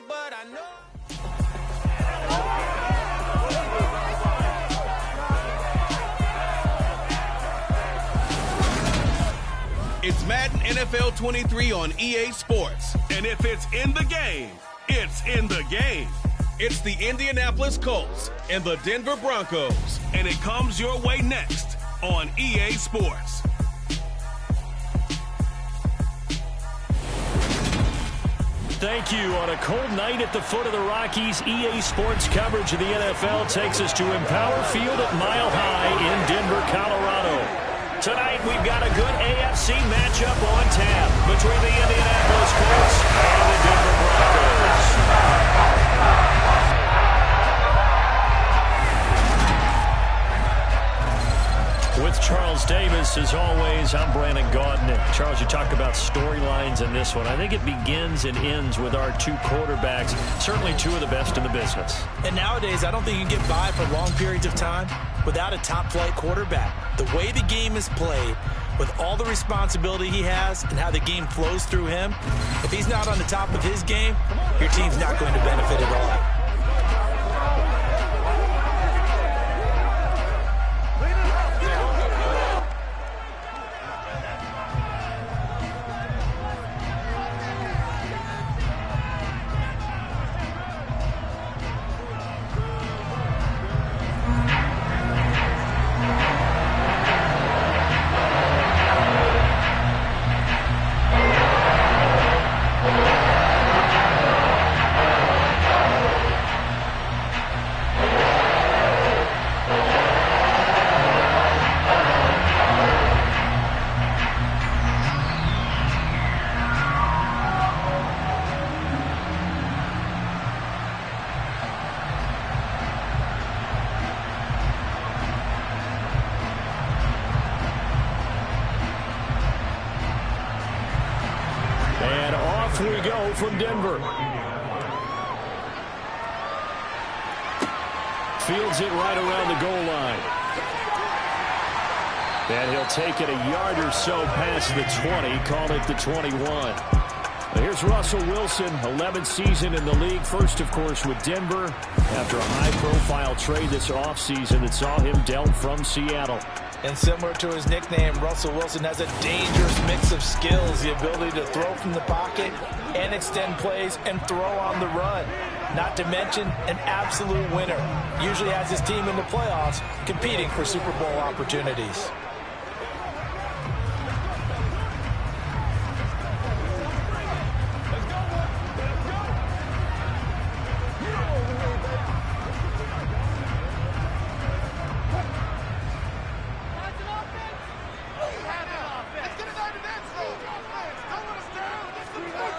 it, but I know. It's Madden NFL 23 on EA Sports. And if it's in the game, it's in the game. It's the Indianapolis Colts and the Denver Broncos. And it comes your way next on EA Sports. Thank you. On a cold night at the foot of the Rockies, EA Sports coverage of the NFL takes us to Empower Field at Mile High in Denver, Colorado. Tonight, we've got a good AFC matchup on tap between the Indianapolis Colts and the Denver Broncos. With Charles Davis, as always, I'm Brandon Gaudin. Charles, you talked about storylines in this one. I think it begins and ends with our two quarterbacks, certainly two of the best in the business. And nowadays, I don't think you can get by for long periods of time without a top-flight quarterback. The way the game is played, with all the responsibility he has and how the game flows through him, if he's not on the top of his game, your team's not going to benefit at all. We go from Denver. Fields it right around the goal line. And he'll take it a yard or so past the 20, call it the 21. Here's Russell Wilson, 11th season in the league. First, of course, with Denver after a high-profile trade this offseason that saw him dealt from Seattle. And similar to his nickname, Russell Wilson has a dangerous mix of skills, the ability to throw from the pocket and extend plays and throw on the run. Not to mention an absolute winner. Usually has his team in the playoffs competing for Super Bowl opportunities.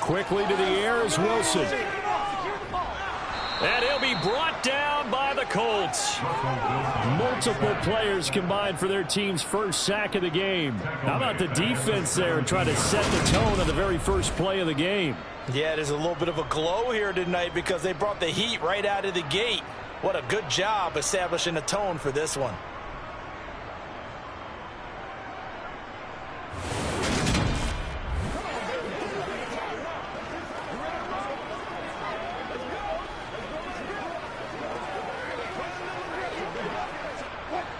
Quickly to the air is Wilson. And he'll be brought down by the Colts. Multiple players combined for their team's first sack of the game. How about the defense there and try to set the tone on the very first play of the game? Yeah, there's a little bit of a glow here tonight because they brought the heat right out of the gate. What a good job establishing a tone for this one.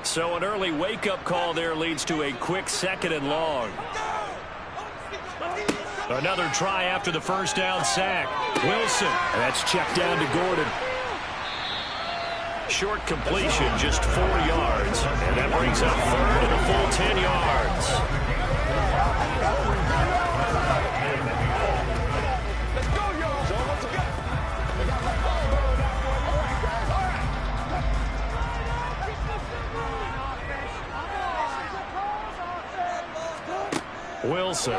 So an early wake-up call there leads to a quick 2nd and long. Another try after the first down sack. Wilson. And that's checked down to Gordon. Short completion, just 4 yards. And that brings up 3rd and a full 10 yards. Wilson.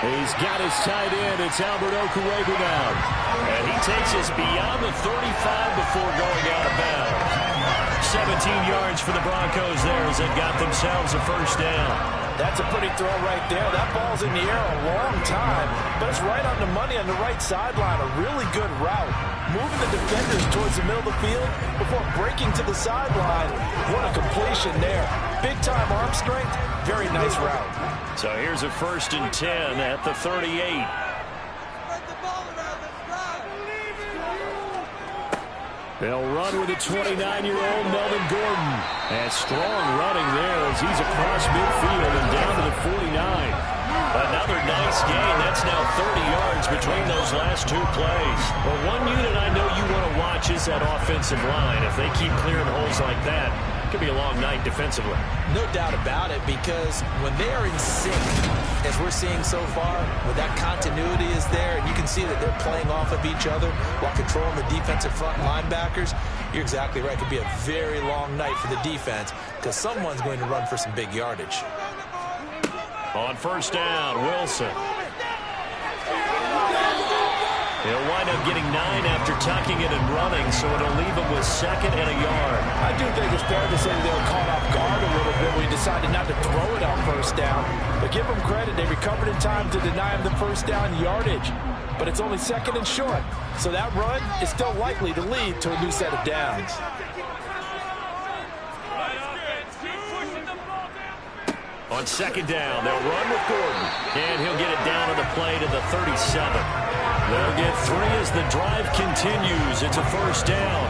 He's got his tight end. It's Albert Okwuegbunam now. And he takes us beyond the 35 before going out of bounds. 17 yards for the Broncos there as they got themselves a first down. That's a pretty throw right there. That ball's in the air a long time, but it's right on the money on the right sideline. A really good route. Moving the defenders towards the middle of the field before breaking to the sideline. What a completion there. Big-time arm strength. Very nice route. So here's a 1st and 10 at the 38. They'll run with a 29-year-old Melvin Gordon. And strong running there as he's across midfield and down to the 49. Another nice gain. That's now 30 yards between those last two plays. Well, one unit I know you want to watch is that offensive line. If they keep clearing holes like that, it could be a long night defensively. No doubt about it, because when they are in sync, as we're seeing so far, with that continuity is there, and you can see that they're playing off of each other while controlling the defensive front linebackers, you're exactly right. It could be a very long night for the defense because someone's going to run for some big yardage. On first down, Wilson. He'll wind up getting 9 after tucking it and running, so it'll leave him with 2nd and a yard. I do think it's fair to say they were caught off guard a little bit when he decided not to throw it on first down. But give them credit. They recovered in time to deny him the first down yardage. But it's only 2nd and short. So that run is still likely to lead to a new set of downs. On 2nd down, they'll run with Gordon. And he'll get it down on the play to the 37. They'll get 3 as the drive continues. It's a first down.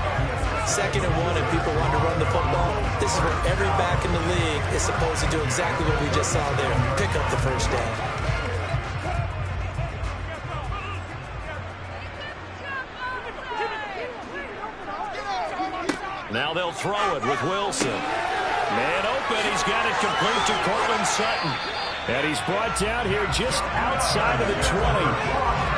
2nd and 1, and people want to run the football. This is where every back in the league is supposed to do exactly what we just saw there. Pick up the first down. Now they'll throw it with Wilson. Man open, he's got it complete to Cortland Sutton. And he's brought down here just outside of the 20.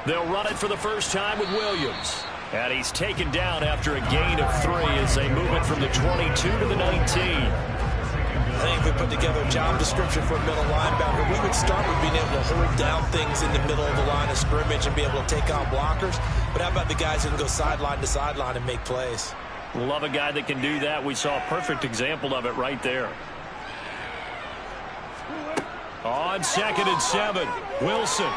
They'll run it for the first time with Williams. And he's taken down after a gain of 3 as they move it from the 22 to the 19. I think if we put together a job description for a middle linebacker, we would start with being able to hold down things in the middle of the line of scrimmage and be able to take on blockers. But how about the guys who can go sideline to sideline and make plays? Love a guy that can do that. We saw a perfect example of it right there. On 2nd and 7, Wilson.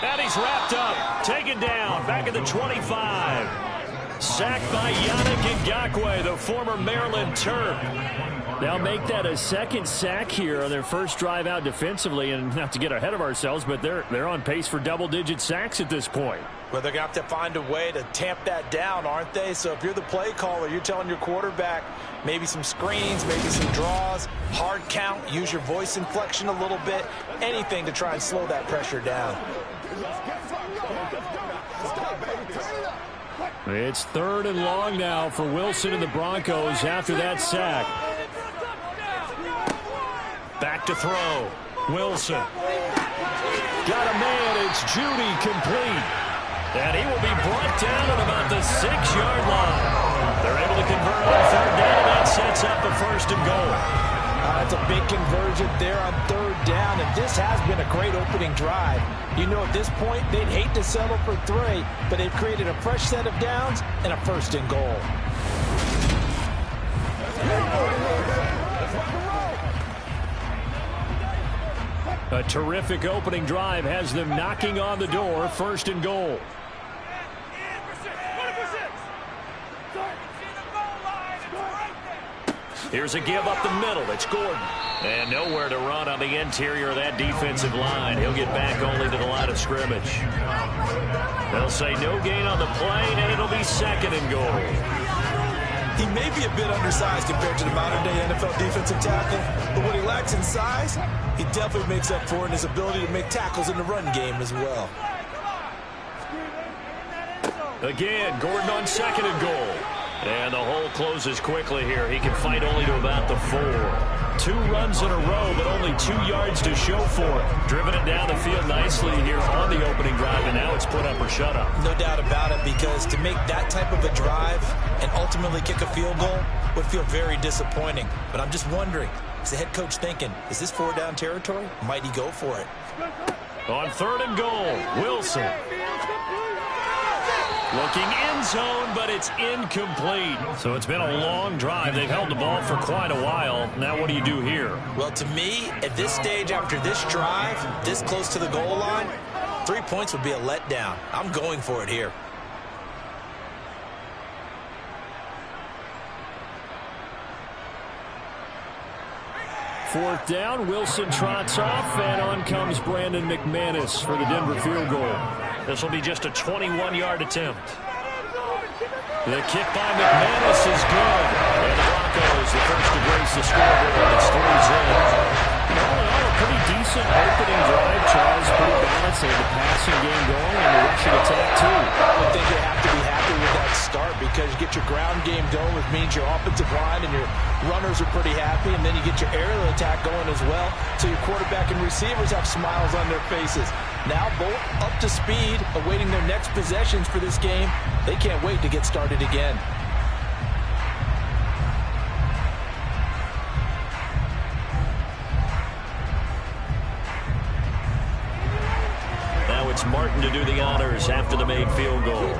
And he's wrapped up, taken down, back at the 25. Sacked by Yannick Ngakoue, the former Maryland Terp. They'll make that a 2nd sack here on their first drive out defensively, and not to get ahead of ourselves, but they're on pace for double-digit sacks at this point. Well, they're going to have to find a way to tamp that down, aren't they? So if you're the play caller, you're telling your quarterback maybe some screens, maybe some draws, hard count, use your voice inflection a little bit, anything to try and slow that pressure down. It's 3rd and long now for Wilson and the Broncos after that sack. Back to throw. Wilson. Got a man. It's Judy complete. And he will be brought down at about the 6-yard line. They're able to convert on 3rd down. That sets up a 1st and goal. That's a big conversion there on 3rd down, and this has been a great opening drive. You know, at this point, they'd hate to settle for 3, but they've created a fresh set of downs and a 1st and goal. A terrific opening drive has them knocking on the door. 1st and goal. Here's a give up the middle. It's Gordon. And nowhere to run on the interior of that defensive line. He'll get back only to the line of scrimmage. They'll say no gain on the play, and it'll be 2nd and goal. He may be a bit undersized compared to the modern-day NFL defensive tackle, but what he lacks in size, he definitely makes up for in his ability to make tackles in the run game as well. Again, Gordon on 2nd and goal. And the hole closes quickly here. He can fight only to about the 4. 2 runs in a row, but only 2 yards to show for it. Driven it down the field nicely here on the opening drive, and now it's put up or shut up. No doubt about it, because to make that type of a drive and ultimately kick a field goal, would feel very disappointing. But I'm just wondering, is the head coach thinking, is this 4-down territory? Might he go for it? On 3rd and goal, Wilson. Looking end zone, but it's incomplete. So it's been a long drive. They've held the ball for quite a while. Now what do you do here? Well, to me, at this stage after this drive, this close to the goal line, 3 points would be a letdown. I'm going for it here. Fourth down, Wilson trots off, and on comes Brandon McManus for the Denver field goal. This will be just a 21-yard attempt. The kick by McManus is good. And the Broncos, the first to grace the scoreboard. It's 3-0. All in all, a pretty decent opening drive, Charles. Pretty balanced. They have the passing game going and the rushing attack, too. I think you have to be happy with that start because you get your ground game going, which means your offensive line and your runners are pretty happy, and then you get your aerial attack going as well, so your quarterback and receivers have smiles on their faces. Now both up to speed, awaiting their next possessions for this game. They can't wait to get started again. Now it's Martin to do the honors after the made field goal.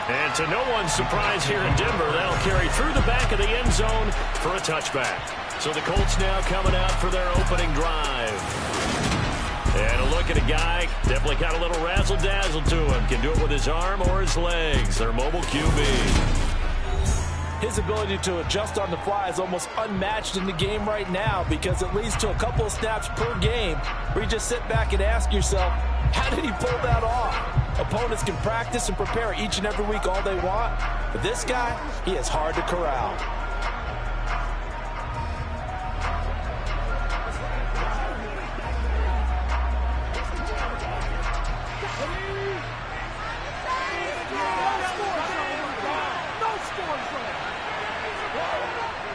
And to no one's surprise here in Denver, that'll carry through the back of the end zone for a touchback. So the Colts now coming out for their opening drive. And a look at a guy, definitely got a little razzle-dazzle to him. Can do it with his arm or his legs. Their mobile QB. His ability to adjust on the fly is almost unmatched in the game right now because it leads to a couple of snaps per game where you just sit back and ask yourself, how did he pull that off? Opponents can practice and prepare each and every week all they want, but this guy, he is hard to corral.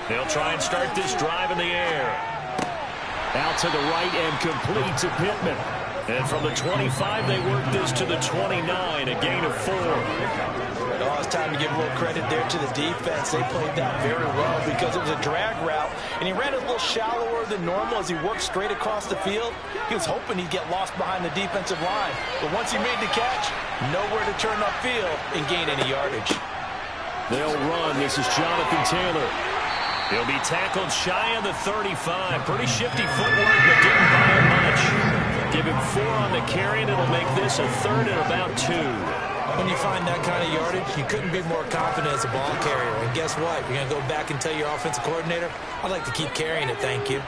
They'll try and start this drive in the air. Out to the right and complete to Pittman. And from the 25, they work this to the 29, a gain of 4. Oh, it's time to give a little credit there to the defense. They played that very well because it was a drag route, and he ran it a little shallower than normal as he worked straight across the field. He was hoping he'd get lost behind the defensive line, but once he made the catch, nowhere to turn upfield and gain any yardage. They'll run. This is Jonathan Taylor. He'll be tackled shy of the 35. Pretty shifty footwork, but didn't buy him much. Give him 4 on the carry, and it'll make this a 3rd and about 2. When you find that kind of yardage, you couldn't be more confident as a ball carrier. And guess what? You're going to go back and tell your offensive coordinator, I'd like to keep carrying it, thank you.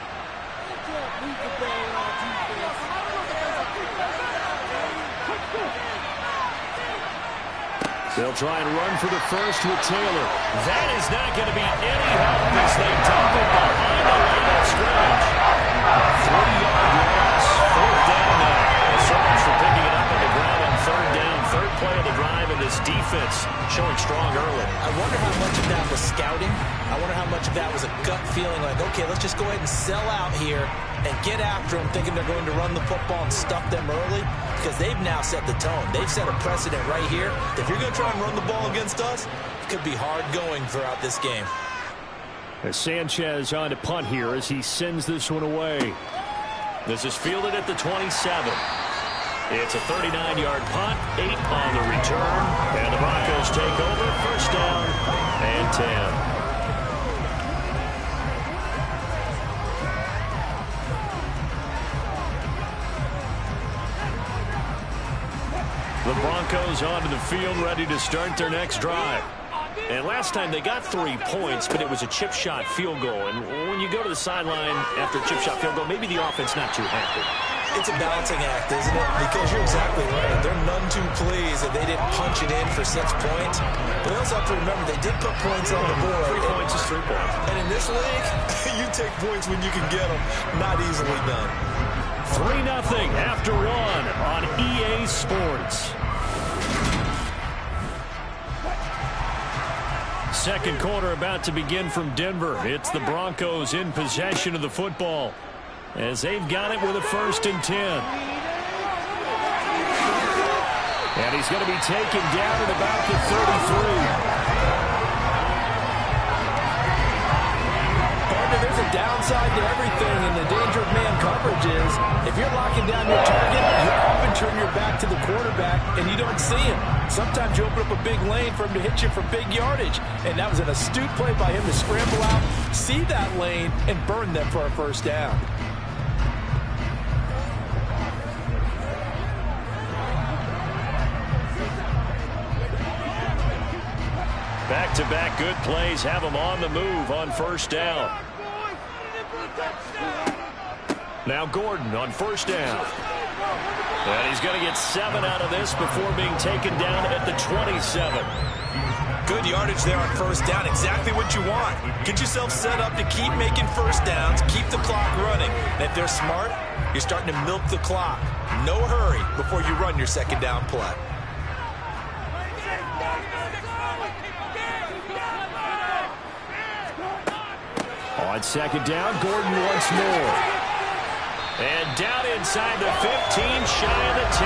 They'll try and run for the first with Taylor. That is not going to be any help as they dump it behind the line of scrimmage. 3-yard loss. 4th down now. So much for picking it up on the ground on 3rd down. 3rd play of the drive, and this defense showing strong early. I wonder how much of that was scouting. I wonder how much of that was a gut feeling like, okay, let's just go ahead and sell out here and get after them, thinking they're going to run the football and stuff them early, because they've now set the tone. They've set a precedent right here. If you're going to try and run the ball against us, it could be hard going throughout this game. As Sanchez on to punt here as he sends this one away. This is fielded at the 27. It's a 39-yard punt, 8 on the return, and the Broncos take over, 1st down and 10. The Broncos onto the field, ready to start their next drive. And last time they got 3 points, but it was a chip shot field goal. And when you go to the sideline after a chip shot field goal, maybe the offense not too happy. It's a balancing act, isn't it? Because you're exactly right. They're none too pleased that they didn't punch it in for 6 points. But they also have to remember they did put points on the board. 3 points is 3 points. And in this league, you take points when you can get them. Not easily done. 3-0 after 1 on EA Sports. Second quarter about to begin from Denver. It's the Broncos in possession of the football as they've got it with a 1st and 10. And he's going to be taken down at about the 33. There's a downside to everything, and the danger of man coverage is if you're locking down your target, you often turn your back to the quarterback and you don't see him. Sometimes you open up a big lane for him to hit you for big yardage, and that was an astute play by him to scramble out, see that lane, and burn them for a first down. Back-to-back good plays have him on the move on first down. Now Gordon on first down. And he's going to get 7 out of this before being taken down at the 27. Good yardage there on first down. Exactly what you want. Get yourself set up to keep making first downs, keep the clock running. And if they're smart, you're starting to milk the clock. No hurry before you run your second down play. On second down, Gordon once more. And down inside the 15, shy of the 10.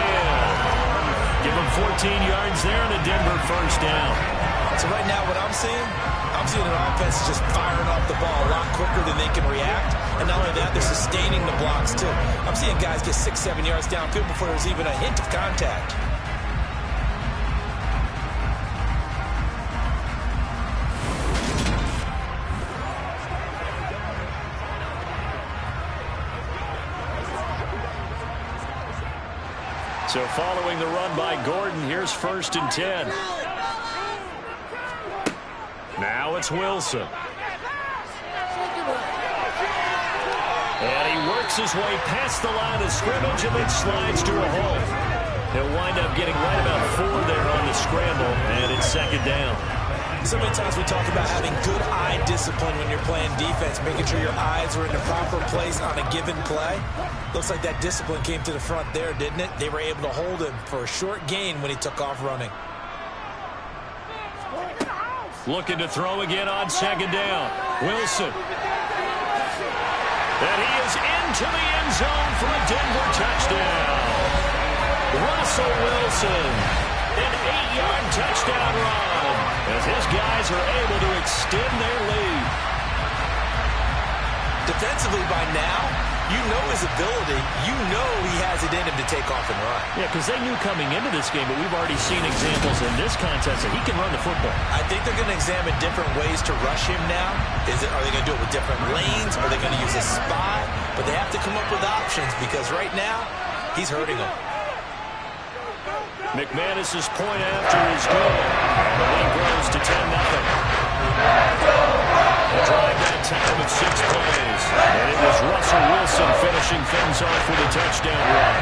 Give him 14 yards there and a Denver first down. So right now what I'm seeing an offense just firing off the ball a lot quicker than they can react. And not only that, they're sustaining the blocks too. I'm seeing guys get 6-7 yards downfield before there's even a hint of contact. So following the run by Gordon, here's 1st and 10. Now it's Wilson. And he works his way past the line of scrimmage and then slides to a halt. He'll wind up getting right about 4 there on the scramble, and it's second down. So many times we talk about having good eye discipline when you're playing defense, making sure your eyes are in the proper place on a given play. Looks like that discipline came to the front there, didn't it? They were able to hold him for a short gain when he took off running. Looking to throw again on second down. Wilson. And he is into the end zone for a Denver touchdown. Russell Wilson, an 8-yard touchdown run, as his guys are able to extend their lead. Defensively by now, you know his ability. You know he has it in him to take off and run. Yeah, because they knew coming into this game, but we've already seen examples in this contest that he can run the football. I think they're going to examine different ways to rush him now. Are they going to do it with different lanes? Are they going to use a spy? But they have to come up with options because right now, he's hurting them. McManus's point after is good. The lead grows to 10-0. A drive that time of 6 plays. And it was Russell Wilson finishing things off with a touchdown run.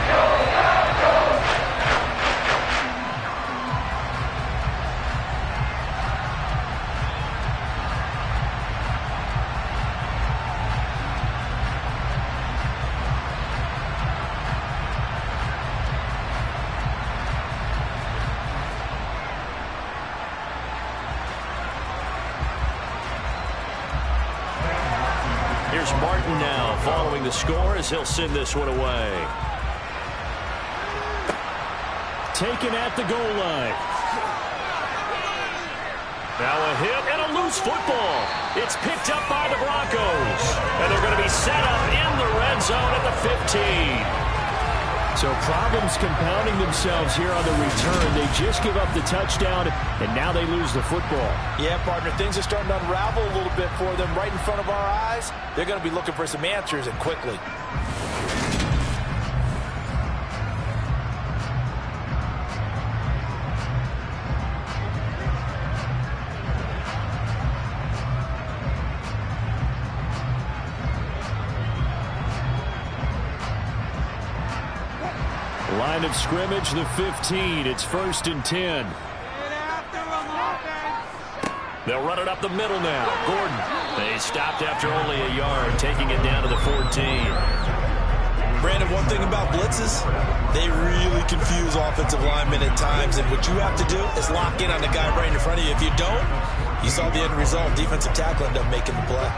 Here's Martin now following the score as he'll send this one away. Taken at the goal line. Now a hit and a loose football. It's picked up by the Broncos. And they're going to be set up in the red zone at the 15. So problems compounding themselves here on the return. They just give up the touchdown, and now they lose the football. Yeah, partner, things are starting to unravel a little bit for them right in front of our eyes. They're going to be looking for some answers, and quickly. Line of scrimmage, the 15. It's 1st and 10. They'll run it up the middle now. Gordon. They stopped after only a yard, taking it down to the 14. Brandon, one thing about blitzes, they really confuse offensive linemen at times, and what you have to do is lock in on the guy right in front of you. If you don't, you saw the end result. Defensive tackle ended up making the play.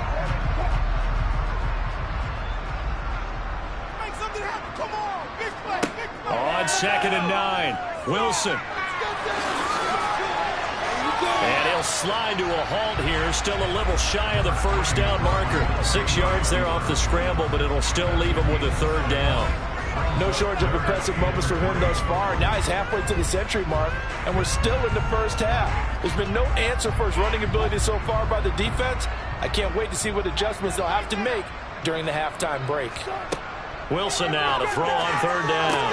On 2nd and 9. Wilson they'll slide to a halt here. Still a little shy of the first down marker. 6 yards there off the scramble, but it'll still leave him with a third down. No shortage of impressive moments from him thus far. Now he's halfway to the century mark, and we're still in the first half. There's been no answer for his running ability so far by the defense. I can't wait to see what adjustments they'll have to make during the halftime break. Wilson now to throw on third down.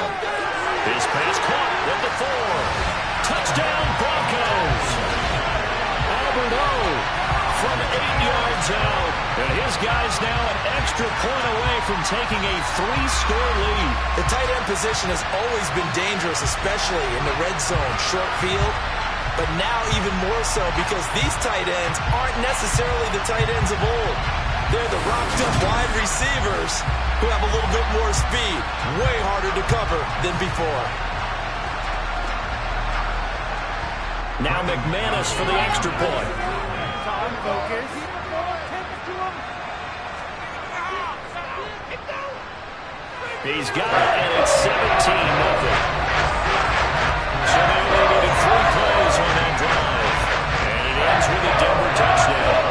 His pass caught at the 4. Touchdown, Broncos. Albert O from 8 yards out. And his guy's now an extra point away from taking a 3-score lead. The tight end position has always been dangerous, especially in the red zone, short field. But now even more so because these tight ends aren't necessarily the tight ends of old. They're the rocked-up wide receivers who have a little bit more speed. Way harder to cover than before. Now McManus for the extra point. He's got it, and it's 17-0. So they only needed 3 plays on that drive. And it ends with a Denver touchdown.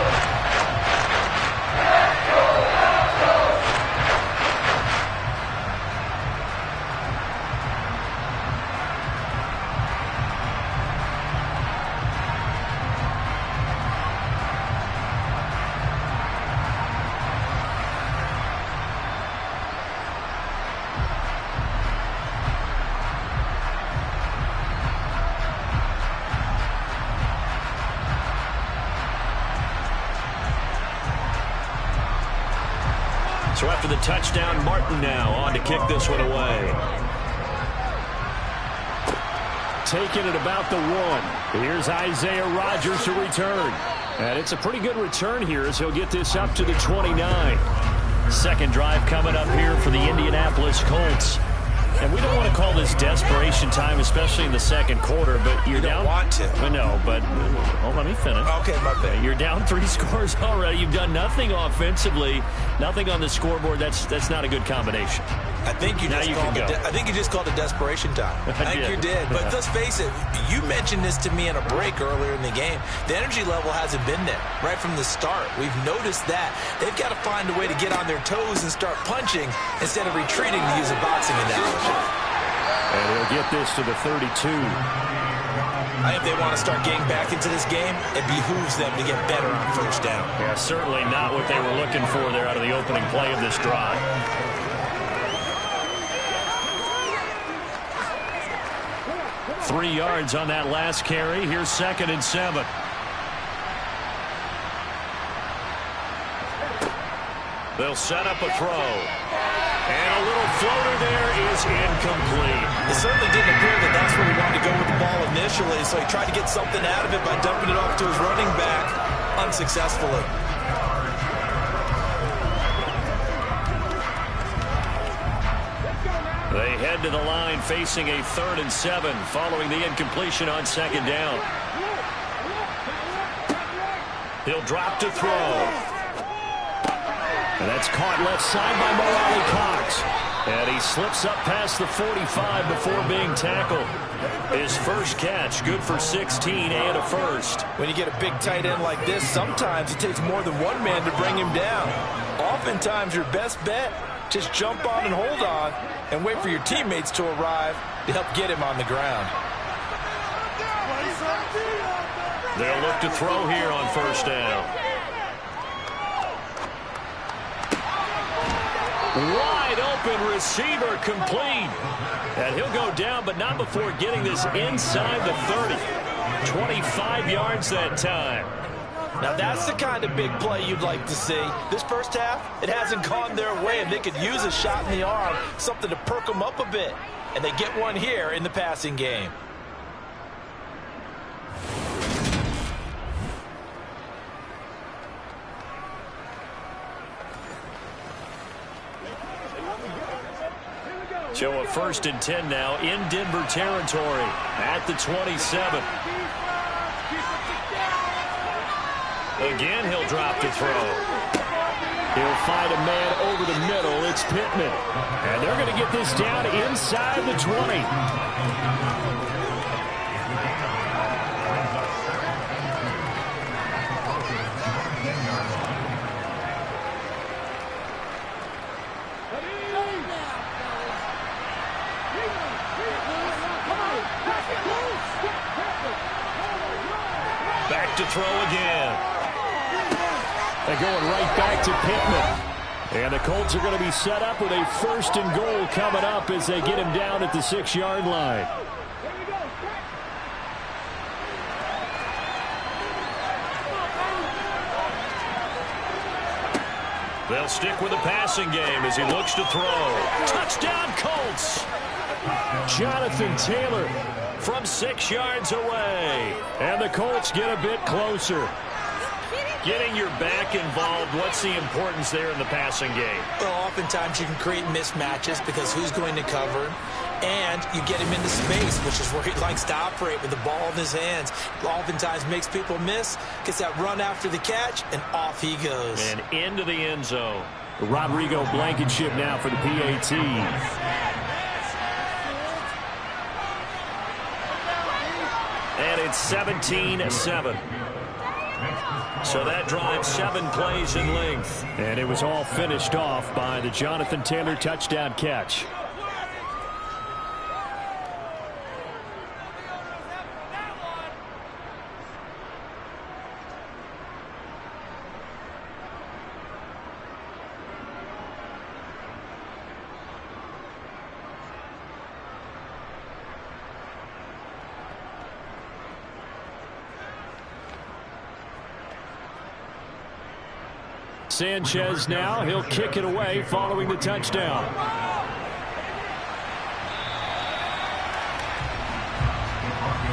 So after the touchdown, Martin now on to kick this one away. Taking it about the 1. Here's Isaiah Rodgers to return. And it's a pretty good return here as he'll get this up to the 29. Second drive coming up here for the Indianapolis Colts. And we don't want to call this desperation time, especially in the second quarter, but you're down. You don't want to. I know, but let me finish. Okay, my bad. You're down 3 scores already. You've done nothing offensively, nothing on the scoreboard. That's not a good combination. I think you just called it desperation time. I think you did. But let's face it, you mentioned this to me in a break earlier in the game. The energy level hasn't been there right from the start. We've noticed that. They've got to find a way to get on their toes and start punching instead of retreating, to use a boxing analogy. And he'll get this to the 32. I think if they want to start getting back into this game, it behooves them to get better on first down. Yeah, certainly not what they were looking for there out of the opening play of this drive. Three yards on that last carry. Here's 2nd and 7. They'll set up a throw. And a little floater there is incomplete. It certainly didn't appear that that's where he wanted to go with the ball initially, so he tried to get something out of it by dumping it off to his running back unsuccessfully. They head to the line facing a 3rd and 7 following the incompletion on 2nd down. He'll drop to throw. And that's caught left side by Mo Cox. And he slips up past the 45 before being tackled. His first catch, good for 16 and a first. When you get a big tight end like this, sometimes it takes more than one man to bring him down. Oftentimes your best bet, just jump on and hold on and wait for your teammates to arrive to help get him on the ground. They'll look to throw here on first down. Wide open receiver complete. And he'll go down, but not before getting this inside the 30. 25 yards that time. Now that's the kind of big play you'd like to see. This first half, it hasn't gone their way, and they could use a shot in the arm, something to perk them up a bit. And they get one here in the passing game. So a 1st and 10 now in Denver territory at the 27. Again, he'll drop to throw. He'll find a man over the middle. It's Pittman. And they're going to get this down inside the 20. to throw again. They're going right back to Pittman. And the Colts are going to be set up with a 1st and goal coming up as they get him down at the 6-yard line. They'll stick with the passing game as he looks to throw. Touchdown, Colts! Jonathan Taylor from 6 yards away. And the Colts get a bit closer. Getting your back involved, what's the importance there in the passing game? Well, oftentimes you can create mismatches because who's going to cover, and you get him into space, which is where he likes to operate with the ball in his hands. Oftentimes makes people miss, gets that run after the catch, and off he goes. And into the end zone. Rodrigo Blankenship now for the PAT. And it's 17-7. So that drives 7 plays in length. And it was all finished off by the Jonathan Taylor touchdown catch. Sanchez now, he'll kick it away following the touchdown.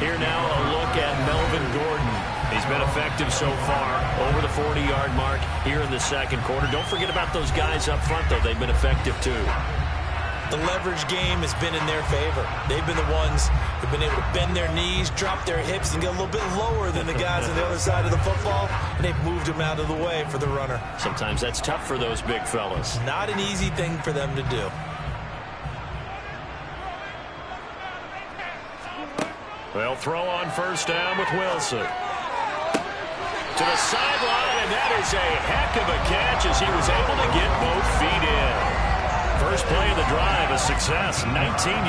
Here now a look at Melvin Gordon. He's been effective so far over the 40-yard mark here in the second quarter. Don't forget about those guys up front, though. They've been effective, too. The leverage game has been in their favor. They've been the ones who've been able to bend their knees, drop their hips, and get a little bit lower than the guys on the other side of the football, and they've moved them out of the way for the runner. Sometimes that's tough for those big fellas. Not an easy thing for them to do. They'll throw on first down with Wilson. To the sideline, and that is a heck of a catch as he was able to get both feet in. First play of the drive, a success, 19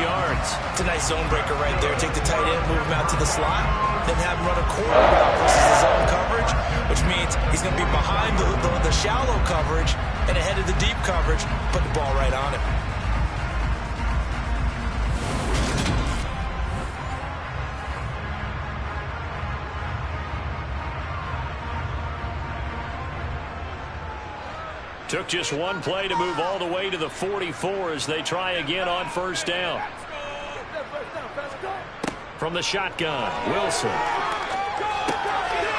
yards. It's a nice zone breaker right there. Take the tight end, move him out to the slot, then have him run a corner route versus the zone coverage, which means he's going to be behind the shallow coverage and ahead of the deep coverage. Put the ball right on him. Took just one play to move all the way to the 44 as they try again on first down. From the shotgun, Wilson.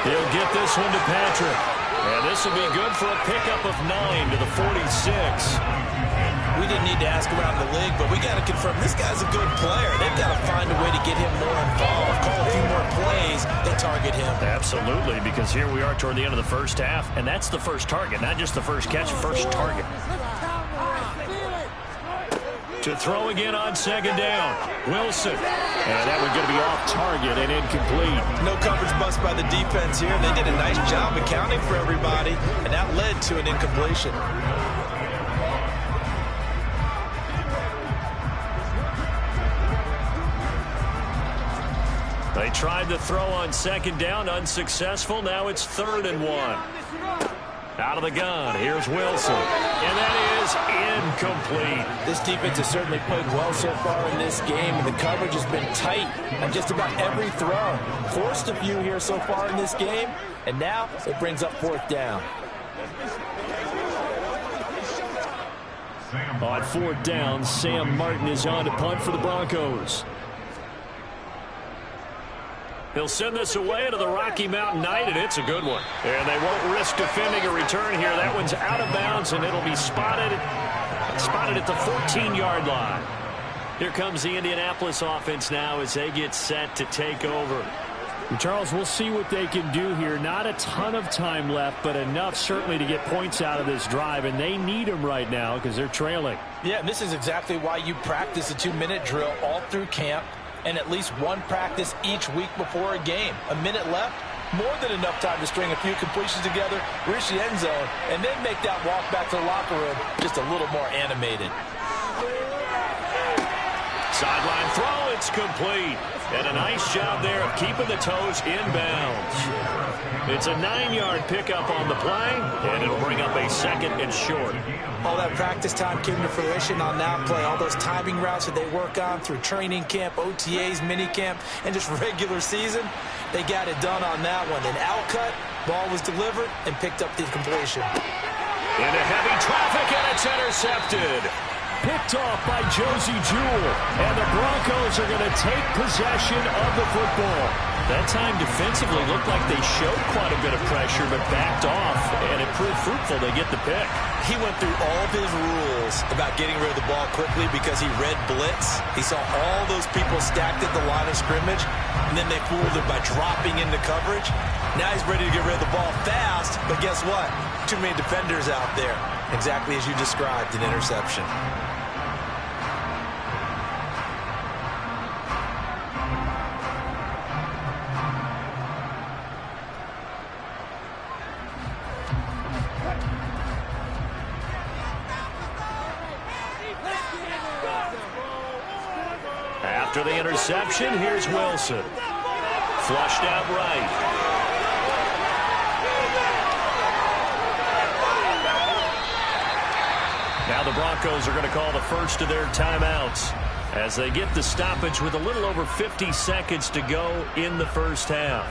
He'll get this one to Patrick. And this will be good for a pickup of 9 to the 46. We didn't need to ask around the league, but we got to confirm this guy's a good player. They've got to find a way to get him more involved, call a few more plays that target him. Absolutely, because here we are toward the end of the first half, and that's the first target, not just the first catch, first target. To throw again on second down, Wilson. And that one's going to be off target and incomplete. No coverage bust by the defense here. They did a nice job accounting for everybody, and that led to an incompletion. They tried to throw on second down, unsuccessful. Now it's 3rd and 1. Out of the gun, here's Wilson. And that is incomplete. This defense has certainly played well so far in this game, and the coverage has been tight on just about every throw. Forced a few here so far in this game, and now it brings up 4th down. On 4th down, Sam Martin is on to punt for the Broncos. He'll send this away to the Rocky Mountain Knight, and it's a good one. And they won't risk defending a return here. That one's out of bounds, and it'll be spotted at the 14-yard line. Here comes the Indianapolis offense now as they get set to take over. Charles, we'll see what they can do here. Not a ton of time left, but enough certainly to get points out of this drive, and they need them right now because they're trailing. Yeah, and this is exactly why you practice a 2-minute drill all through camp, and at least one practice each week before a game. A minute left, more than enough time to string a few completions together, reach the end zone, and then make that walk back to the locker room just a little more animated. Sideline throw, it's complete. And a nice job there of keeping the toes in bounds. It's a 9-yard pickup on the play, and it'll bring up a second and short. All that practice time came to fruition on that play. All those timing routes that they work on through training camp, OTAs, minicamp, and just regular season, they got it done on that one. An outcut, ball was delivered, and picked up the completion. Into heavy traffic, and it's intercepted. Picked off by Josie Jewell, and the Broncos are going to take possession of the football. That time defensively looked like they showed quite a bit of pressure, but backed off, and it proved fruitful. They get the pick. He went through all of his rules about getting rid of the ball quickly because he read blitz. He saw all those people stacked at the line of scrimmage, and then they fooled him by dropping into coverage. Now he's ready to get rid of the ball fast, but guess what? Too many defenders out there. Exactly as you described, an interception. After the interception, here's Wilson. Flushed out right. Now the Broncos are going to call the first of their timeouts as they get the stoppage with a little over 50 seconds to go in the first half.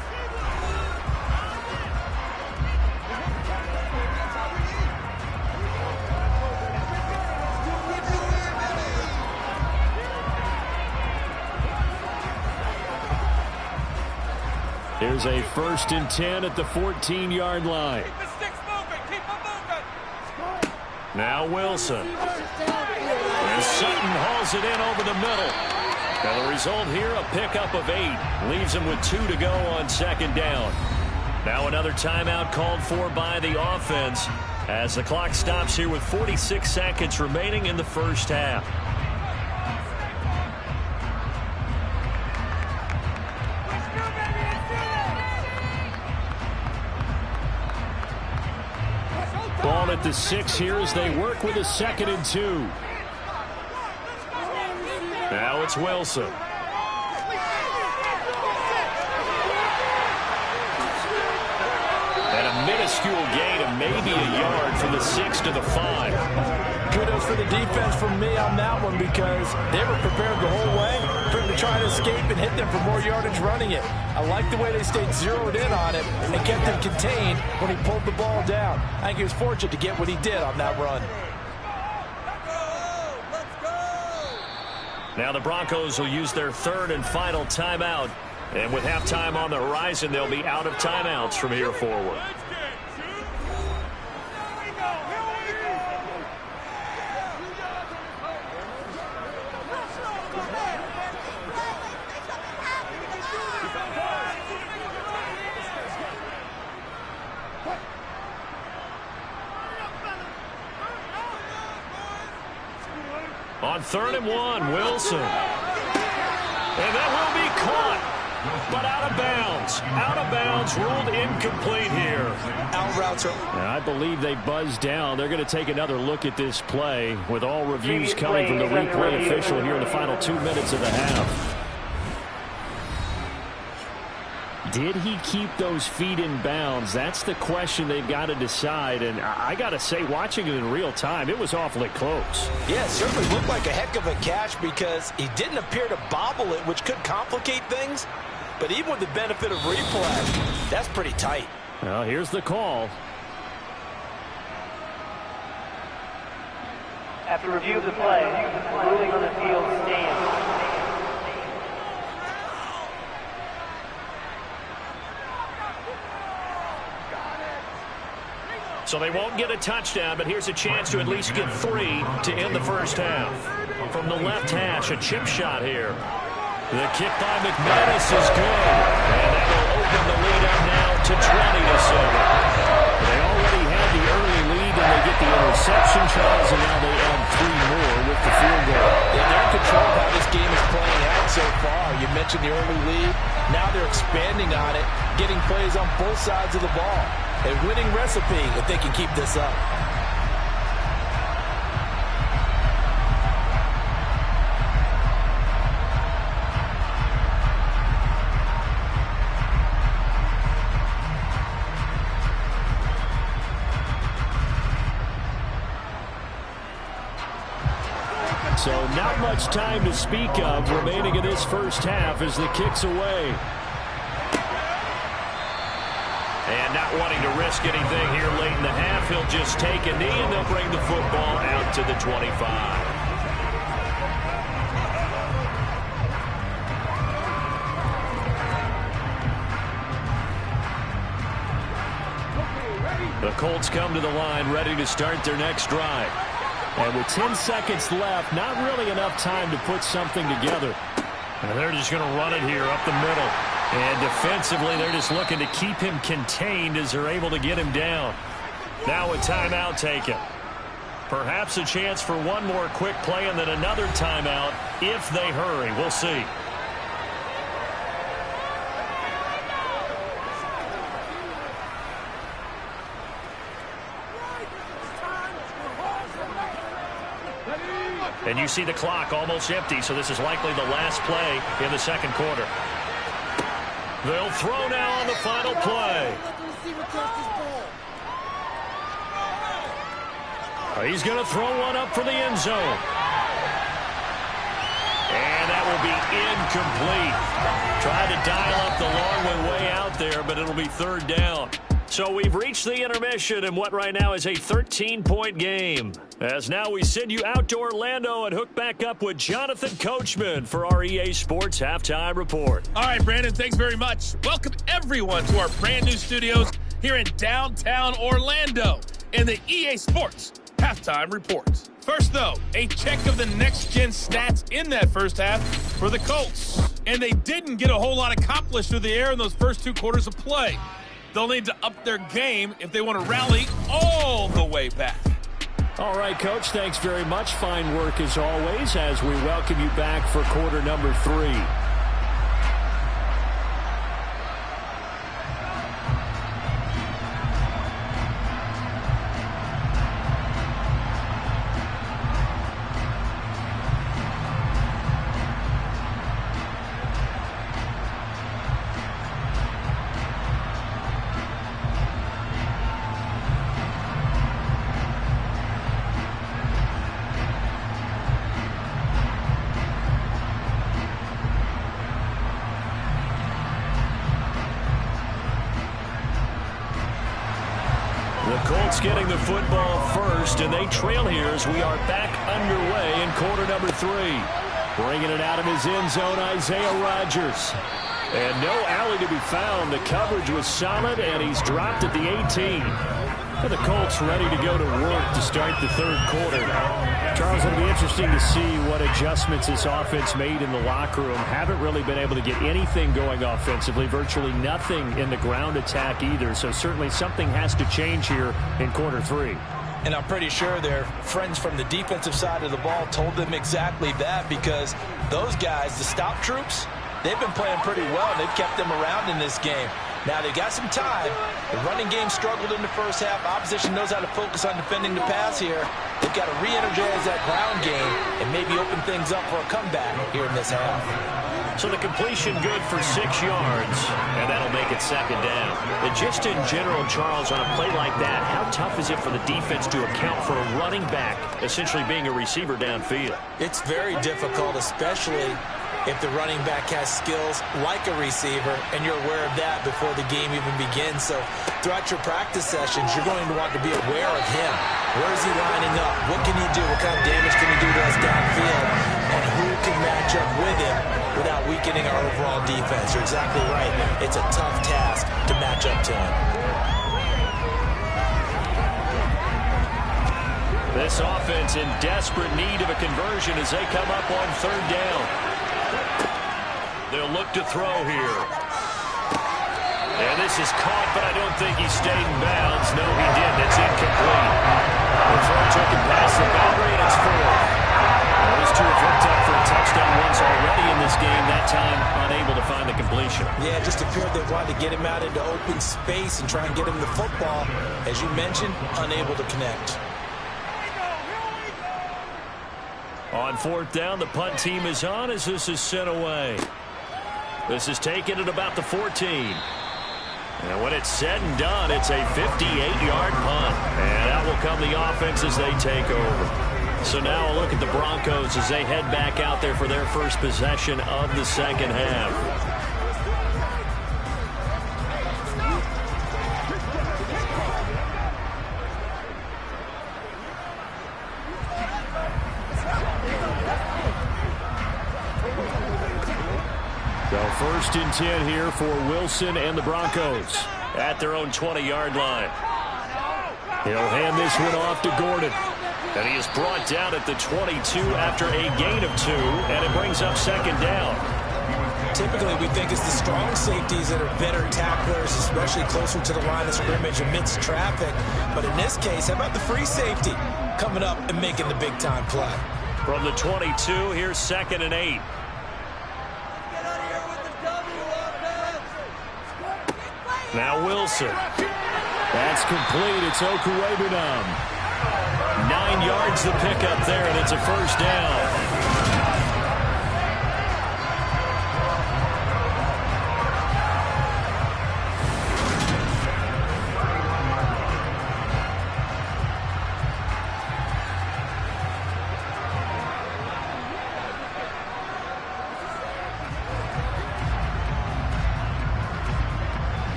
Here's a 1st and 10 at the 14-yard line. Now Wilson. And Sutton hauls it in over the middle. Now the result here, a pickup of 8. Leaves him with 2 to go on 2nd down. Now another timeout called for by the offense as the clock stops here with 46 seconds remaining in the first half. Ball at the 6 here as they work with a 2nd and 2. Now it's Wilson. And a minuscule gain of maybe a yard from the 6 to the 5. Kudos for the defense from me on that one because they were prepared the whole way for him to try to escape and hit them for more yardage running it. I like the way they stayed zeroed in on it and kept him contained when he pulled the ball down. I think he was fortunate to get what he did on that run. Now the Broncos will use their 3rd and final timeout. And with halftime on the horizon, they'll be out of timeouts from here forward. On 3rd and 1, Wilson. And that will be caught, but out of bounds. Out of bounds, ruled incomplete here. Out routes are... I believe they buzzed down. They're going to take another look at this play with all reviews coming from the replay official here in the final 2 minutes of the half. Did he keep those feet in bounds? That's the question they've got to decide. And I got to say, watching it in real time, it was awfully close. Yeah, it certainly looked like a heck of a catch because he didn't appear to bobble it, which could complicate things. But even with the benefit of replay, that's pretty tight. Well, here's the call. After review of the play, the ruling on the field stands. So they won't get a touchdown, but here's a chance to at least get 3 to end the first half. From the left hash, a chip shot here. The kick by McManus is good. And that will open the lead up now to 20-7. They already had the early lead, and they get the interception tries, and now they add 3 more with the field goal. Yeah, they're in control of how this game is playing out so far. You mentioned the early lead. Now they're expanding on it, getting plays on both sides of the ball. A winning recipe if they can keep this up. much time to speak of remaining in this first half as the kick's away. And not wanting to risk anything here late in the half, he'll just take a knee and they'll bring the football out to the 25. The Colts come to the line ready to start their next drive. And with 10 seconds left, not really enough time to put something together. And they're just going to run it here up the middle. And defensively, they're just looking to keep him contained as they're able to get him down. Now a timeout taken. Perhaps a chance for one more quick play and then another timeout if they hurry. We'll see. And you see the clock almost empty, so this is likely the last play in the second quarter. They'll throw now on the final play. He's going to throw one up for the end zone. And that will be incomplete. Tried to dial up the long way out there, but it'll be third down. So we've reached the intermission in what right now is a 13-point game. As now we send you out to Orlando and hook back up with Jonathan Coachman for our EA Sports Halftime Report. All right, Brandon, thanks very much. Welcome everyone to our brand new studios here in downtown Orlando in the EA Sports Halftime Report. First, though, a check of the next-gen stats in that first half for the Colts. And they didn't get a whole lot accomplished through the air in those first two quarters of play. They'll need to up their game if they want to rally all the way back. All right, Coach, thanks very much. Fine work as always as we welcome you back for quarter number 3. Getting the football first, and they trail here as we are back underway in quarter number 3. Bringing it out of his end zone, Isaiah Rodgers. And no alley to be found. The coverage was solid, and he's dropped at the 18. And the Colts ready to go to work to start the third quarter. Charles, it'll be interesting to see what adjustments this offense made in the locker room. Haven't really been able to get anything going offensively, virtually nothing in the ground attack either. So certainly something has to change here in quarter 3. And I'm pretty sure their friends from the defensive side of the ball told them exactly that, because those guys, the stop troops, they've been playing pretty well. They've kept them around in this game. Now, they've got some time. The running game struggled in the first half. Opposition knows how to focus on defending the pass here. They've got to re-energize that ground game and maybe open things up for a comeback here in this half. So the completion good for 6 yards, and that'll make it second down. And just in general, Charles, on a play like that, how tough is it for the defense to account for a running back essentially being a receiver downfield? It's very difficult, especially if the running back has skills like a receiver, and you're aware of that before the game even begins. So throughout your practice sessions, you're going to want to be aware of him. Where is he lining up? What can he do? What kind of damage can he do to us downfield? And who can match up with him without weakening our overall defense? You're exactly right. It's a tough task to match up to him. This offense in desperate need of a conversion as they come up on third down. They'll look to throw here. And this is caught, but I don't think he stayed in bounds. No, he didn't. It's incomplete. The throw took him past the boundary, and it's 4. Those two have hooked up for a touchdown once already in this game. That time, unable to find the completion. Yeah, just appeared they wanted to get him out into open space and try and get him the football. As you mentioned, unable to connect. On fourth down, the punt team is on as this is sent away. This is taken at about the 14. And when it's said and done, it's a 58-yard punt. And out will come the offense as they take over. So now a look at the Broncos as they head back out there for their first possession of the second half. So first and 10 here for Wilson and the Broncos at their own 20-yard line. He'll hand this one off to Gordon. And he is brought down at the 22 after a gain of 2, and it brings up second down. Typically, we think it's the strong safeties that are better tacklers, especially closer to the line of scrimmage amidst traffic. But in this case, how about the free safety coming up and making the big-time play? From the 22, here's second and 8. Now Wilson. That's complete. It's Okuwebunam. 9 yards to pick up there, and it's a first down.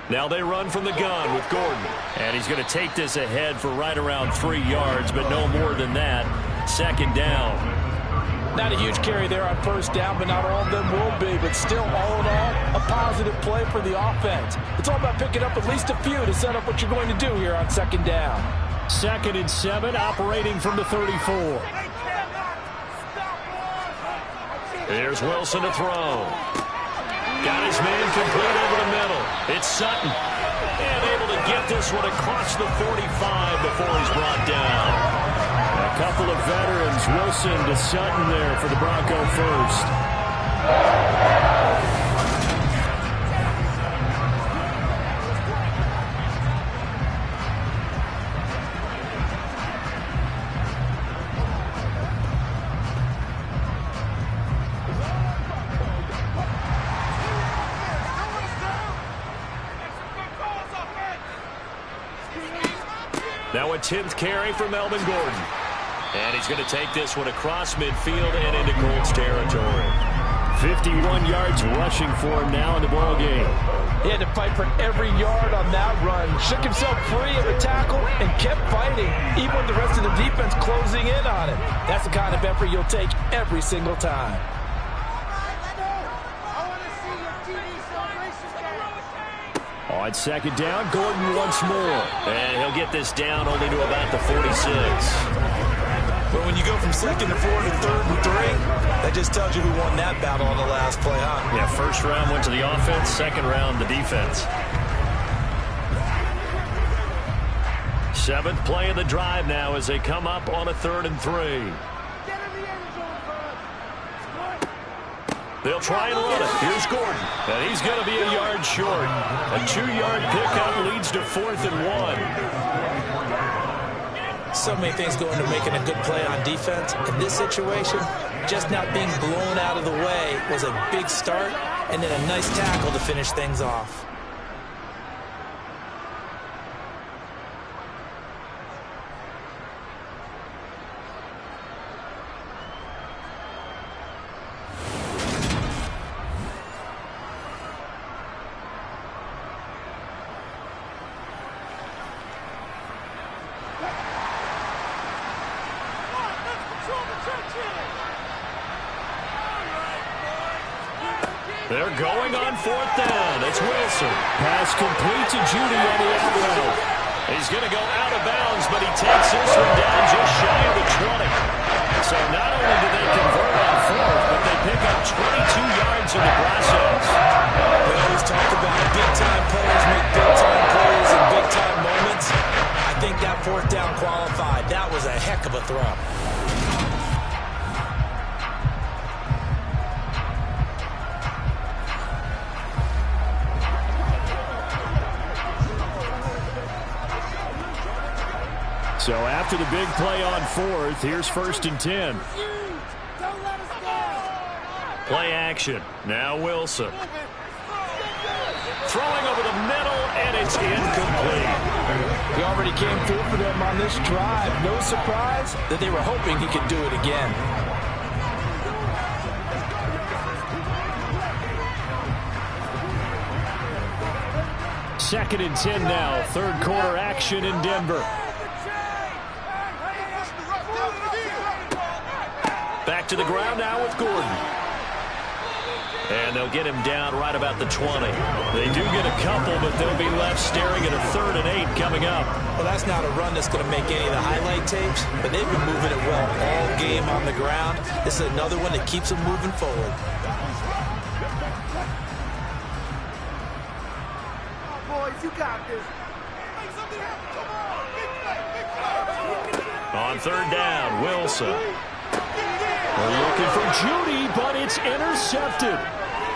Now they run from the gun with Gordon. And he's going to take this ahead for right around 3 yards, but no more than that. Second down. Not a huge carry there on first down, but not all of them will be. But still, all in all, a positive play for the offense. It's all about picking up at least a few to set up what you're going to do here on second down. 2nd and 7, operating from the 34. Here's Wilson to throw. Got his man complete over the middle. It's Sutton. And able to get this one across the 45 before he's brought down. A couple of veterans, Wilson to Sutton there for the Bronco first. Now a 10th carry for Melvin Gordon. And he's going to take this one across midfield and into Colts territory. 51 yards rushing for him now in the ball game. He had to fight for every yard on that run. Shook himself free of the tackle and kept fighting, even with the rest of the defense closing in on him. That's the kind of effort you'll take every single time. On second down, Gordon once more. And he'll get this down only to about the 46. But when you go from second to 4 to 3rd and 3, that just tells you who won that battle on the last play, huh? Yeah, first round went to the offense, second round the defense. 7th play of the drive now as they come up on a 3rd and 3. They'll try and run it. Here's Gordon. And he's going to be a yard short. A 2-yard pickup leads to 4th and 1. So many things go into making a good play on defense. In this situation, just not being blown out of the way was a big start, and then a nice tackle to finish things off. They're going on 4th down. It's Wilson. Pass complete to Judy on the out route. He's going to go out of bounds, but he takes this one down just shy of the 20. So not only do they convert on 4th, but they pick up 22 yards in the process. We always talk about big-time players make big-time plays in big-time moments. I think that 4th down qualified. That was a heck of a throw. So after the big play on fourth, here's 1st and 10. Play action. Now Wilson. Throwing over the middle, and it's incomplete. He already came through for them on this drive. No surprise that they were hoping he could do it again. Second and 10 now. Third quarter action in Denver. Back to the ground now with Gordon. And they'll get him down right about the 20. They do get a couple, but they'll be left staring at a 3rd and 8 coming up. Well, that's not a run that's going to make any of the highlight tapes, but they've been moving it well all game on the ground. This is another one that keeps them moving forward. Boys, you got this. On 3rd down, Wilson. They're looking for Judy, but it's intercepted.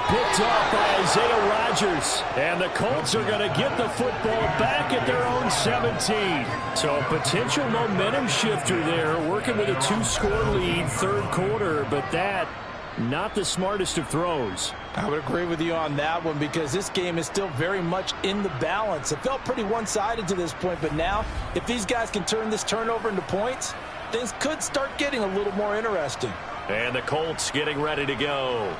Picked off by Isaiah Rodgers. And the Colts are going to get the football back at their own 17. So a potential momentum shifter there, working with a 2-score lead, 3rd quarter, but that, not the smartest of throws. I would agree with you on that one because this game is still very much in the balance. It felt pretty one-sided to this point, but now if these guys can turn this turnover into points, things could start getting a little more interesting. And the Colts getting ready to go.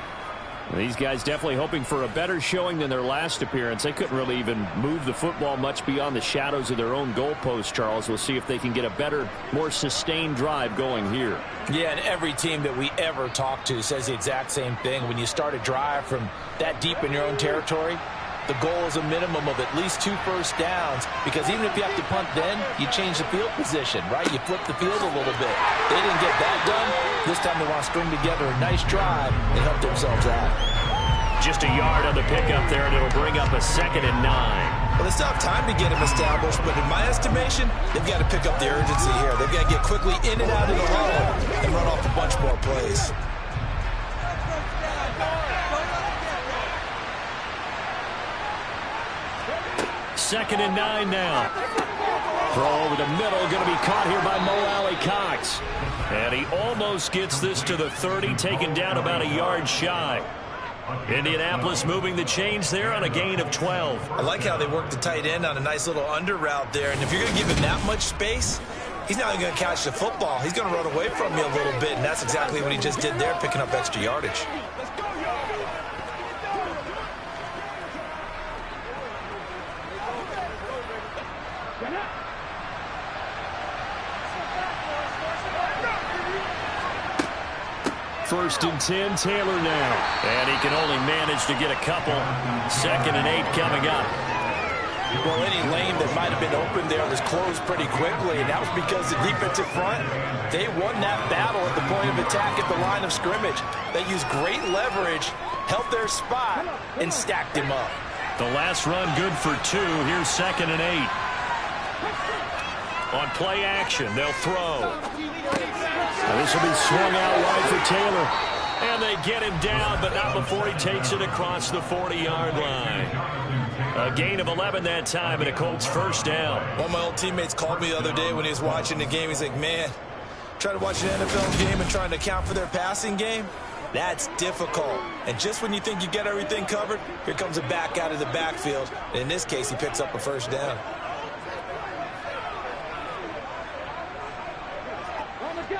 These guys definitely hoping for a better showing than their last appearance. They couldn't really even move the football much beyond the shadows of their own goalpost, Charles. We'll see if they can get a better, more sustained drive going here. Yeah, and every team that we ever talk to says the exact same thing. When you start a drive from that deep in your own territory, the goal is a minimum of at least 2 first downs, because even if you have to punt then, you change the field position, right? You flip the field a little bit. They didn't get that done. This time they want to string together a nice drive and help themselves out. Just a yard on the pickup there, and it'll bring up a 2nd and 9. Well, they still have time to get him established, but in my estimation, they've got to pick up the urgency here. They've got to get quickly in and out of the hole and run off a bunch more plays. Second and 9 now. Throw over the middle, going to be caught here by Mo Alley-Cox. And he almost gets this to the 30, taken down about a yard shy. Indianapolis moving the chains there on a gain of 12. I like how they work the tight end on a nice little under route there. And if you're going to give him that much space, he's not even going to catch the football. He's going to run away from you a little bit, and that's exactly what he just did there, picking up extra yardage. First and 10, Taylor now. And he can only manage to get a couple. 2nd and 8 coming up. Well, any lane that might have been open there was closed pretty quickly, and that was because the defensive front, they won that battle at the point of attack at the line of scrimmage. They used great leverage, held their spot, and stacked him up. The last run good for 2. Here's 2nd and 8. On play action, they'll throw. Now this will be swung out wide for Taylor. And they get him down, but not before he takes it across the 40-yard line. A gain of 11 that time, and a Colts first down. One of my old teammates called me the other day when he was watching the game. He's like, man, trying to watch an NFL game and trying to account for their passing game, that's difficult. And just when you think you get everything covered, here comes a back out of the backfield. And in this case, he picks up a first down.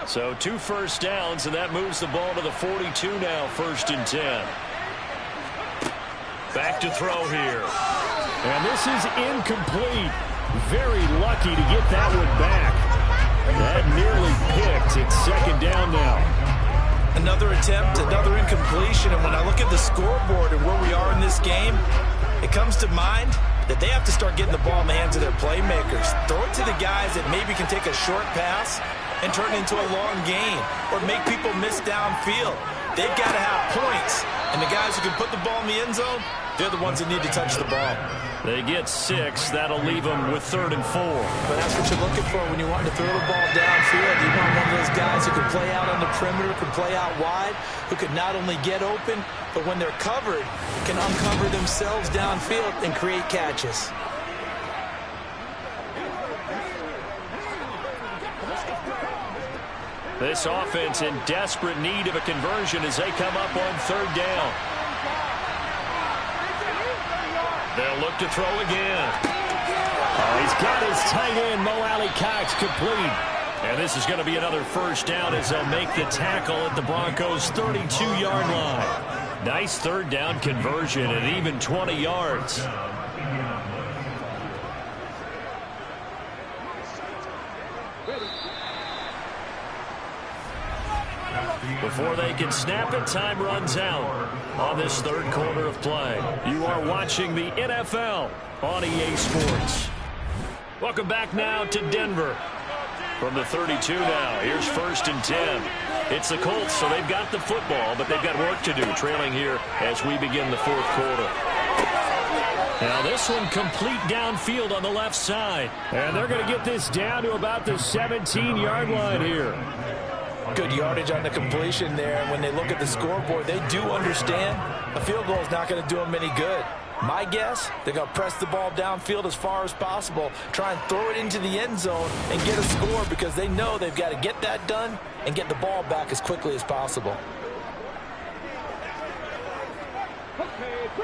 So 2 first downs, and that moves the ball to the 42 now, 1st and 10. Back to throw here. And this is incomplete. Very lucky to get that one back. That nearly picked. It's 2nd down now. Another attempt, another incompletion, and when I look at the scoreboard and where we are in this game, it comes to mind that they have to start getting the ball in the hands of their playmakers. Throw it to the guys that maybe can take a short pass and turn it into a long gain or make people miss downfield. They've got to have points, and the guys who can put the ball in the end zone, they're the ones that need to touch the ball. They get 6. That'll leave them with 3rd and 4. But that's what you're looking for when you want to throw the ball downfield. You want one of those guys who can play out on the perimeter, can play out wide, who can not only get open, but when they're covered, can uncover themselves downfield and create catches. This offense in desperate need of a conversion as they come up on third down. They'll look to throw again. Oh, he's got his tight end, Mo Alley-Cox, complete. And this is going to be another first down as they'll make the tackle at the Broncos' 32-yard line. Nice third down conversion at even 20 yards. Before they can snap it, time runs out on this third quarter of play. You are watching the NFL on EA Sports. Welcome back now to Denver. From the 32 now, here's 1st and 10. It's the Colts, so they've got the football, but they've got work to do, trailing here as we begin the fourth quarter. Now this one complete downfield on the left side. And they're going to get this down to about the 17-yard line here. Good yardage on the completion there. And when they look at the scoreboard, they do understand a field goal is not going to do them any good. My guess, they're going to press the ball downfield as far as possible, try and throw it into the end zone and get a score because they know they've got to get that done and get the ball back as quickly as possible.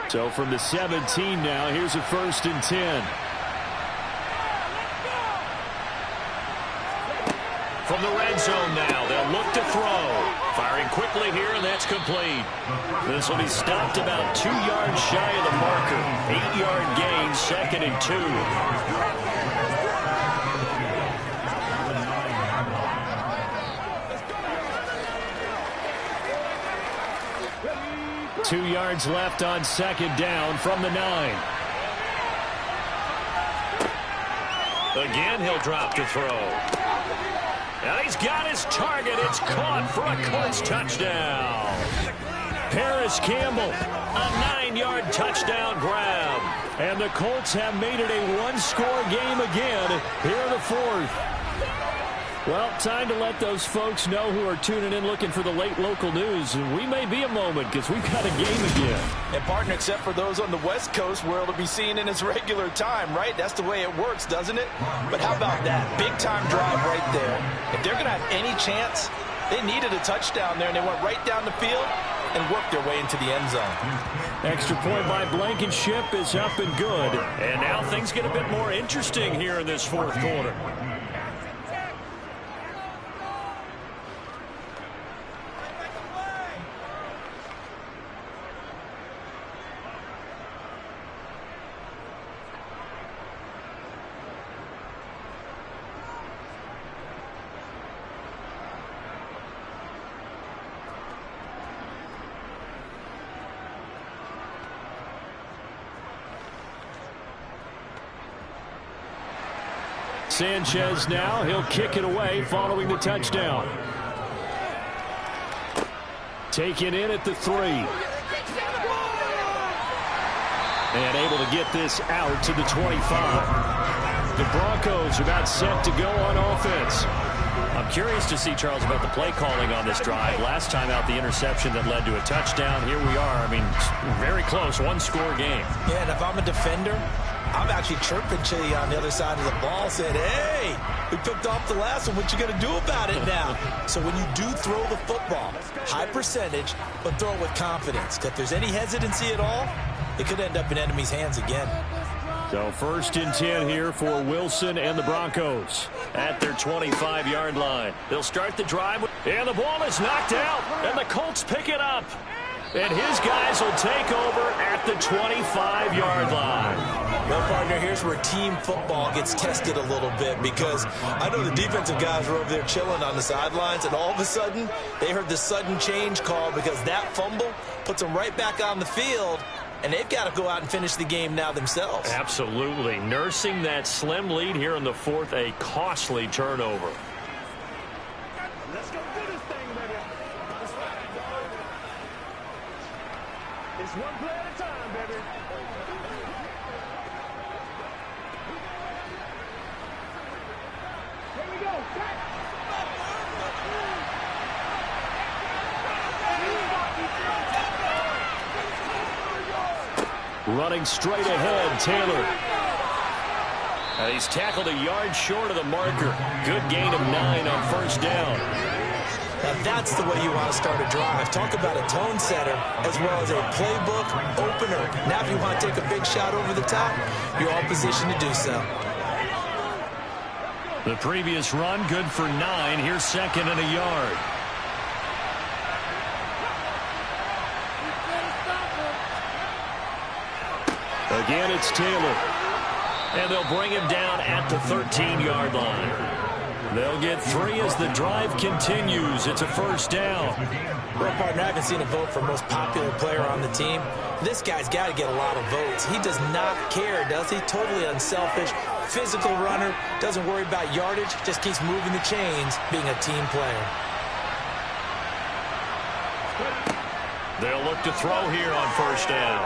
So from the 17 now, here's a 1st and 10. From the red zone now, they'll look to throw. Firing quickly here, and that's complete. This will be stopped about 2 yards shy of the marker. 8-yard gain, 2nd and 2. 2 yards left on 2nd down from the 9. Again, he'll drop to throw. And he's got his target. It's caught for a Colts touchdown. Paris Campbell, a 9-yard touchdown grab. And the Colts have made it a one-score game again here in the fourth. Well, time to let those folks know who are tuning in looking for the late local news. And we may be a moment because we've got a game again. And partner, except for those on the West Coast where it'll be seen in its regular time, right? That's the way it works, doesn't it? But how about that? Big-time drive right there. If they're going to have any chance, they needed a touchdown there, and they went right down the field and worked their way into the end zone. Extra point by Blankenship is up and good. And now things get a bit more interesting here in this fourth quarter. Sanchez now, he'll kick it away following the touchdown. Taken in at the 3. And able to get this out to the 25. The Broncos are about set to go on offense. I'm curious to see, Charles, about the play calling on this drive. Last time out, the interception that led to a touchdown. Here we are. I mean, very close, one-score game. Yeah, and if I'm a defender, I'm actually chirping to you on the other side of the ball saying, hey, we picked off the last one. What you going to do about it now? So when you do throw the football, high percentage, but throw it with confidence. If there's any hesitancy at all, it could end up in enemy's hands again. So 1st and 10 here for Wilson and the Broncos at their 25-yard line. They'll start the drive, and the ball is knocked out, and the Colts pick it up. And his guys will take over at the 25-yard line. Well, partner, here's where team football gets tested a little bit because I know the defensive guys were over there chilling on the sidelines, and all of a sudden, they heard the sudden change call because that fumble puts them right back on the field, and they've got to go out and finish the game now themselves. Absolutely. Nursing that slim lead here in the fourth, a costly turnover. Let's go do this thing, baby. It's one play at a time, baby. Here we go. Running straight ahead, Taylor. He's tackled a yard short of the marker. Good gain of 9 on 1st down. Now that's the way you want to start a drive. Talk about a tone setter as well as a playbook opener. Now if you want to take a big shot over the top, you're all positioned to do so. The previous run, good for 9. Here's second and a yard. Again, it's Taylor. And they'll bring him down at the 13-yard line. They'll get 3 as the drive continues. It's a first down. Well, partner, I haven't seen a vote for most popular player on the team. This guy's got to get a lot of votes. He does not care, does he? Totally unselfish, physical runner, doesn't worry about yardage, just keeps moving the chains, being a team player. They'll look to throw here on first down.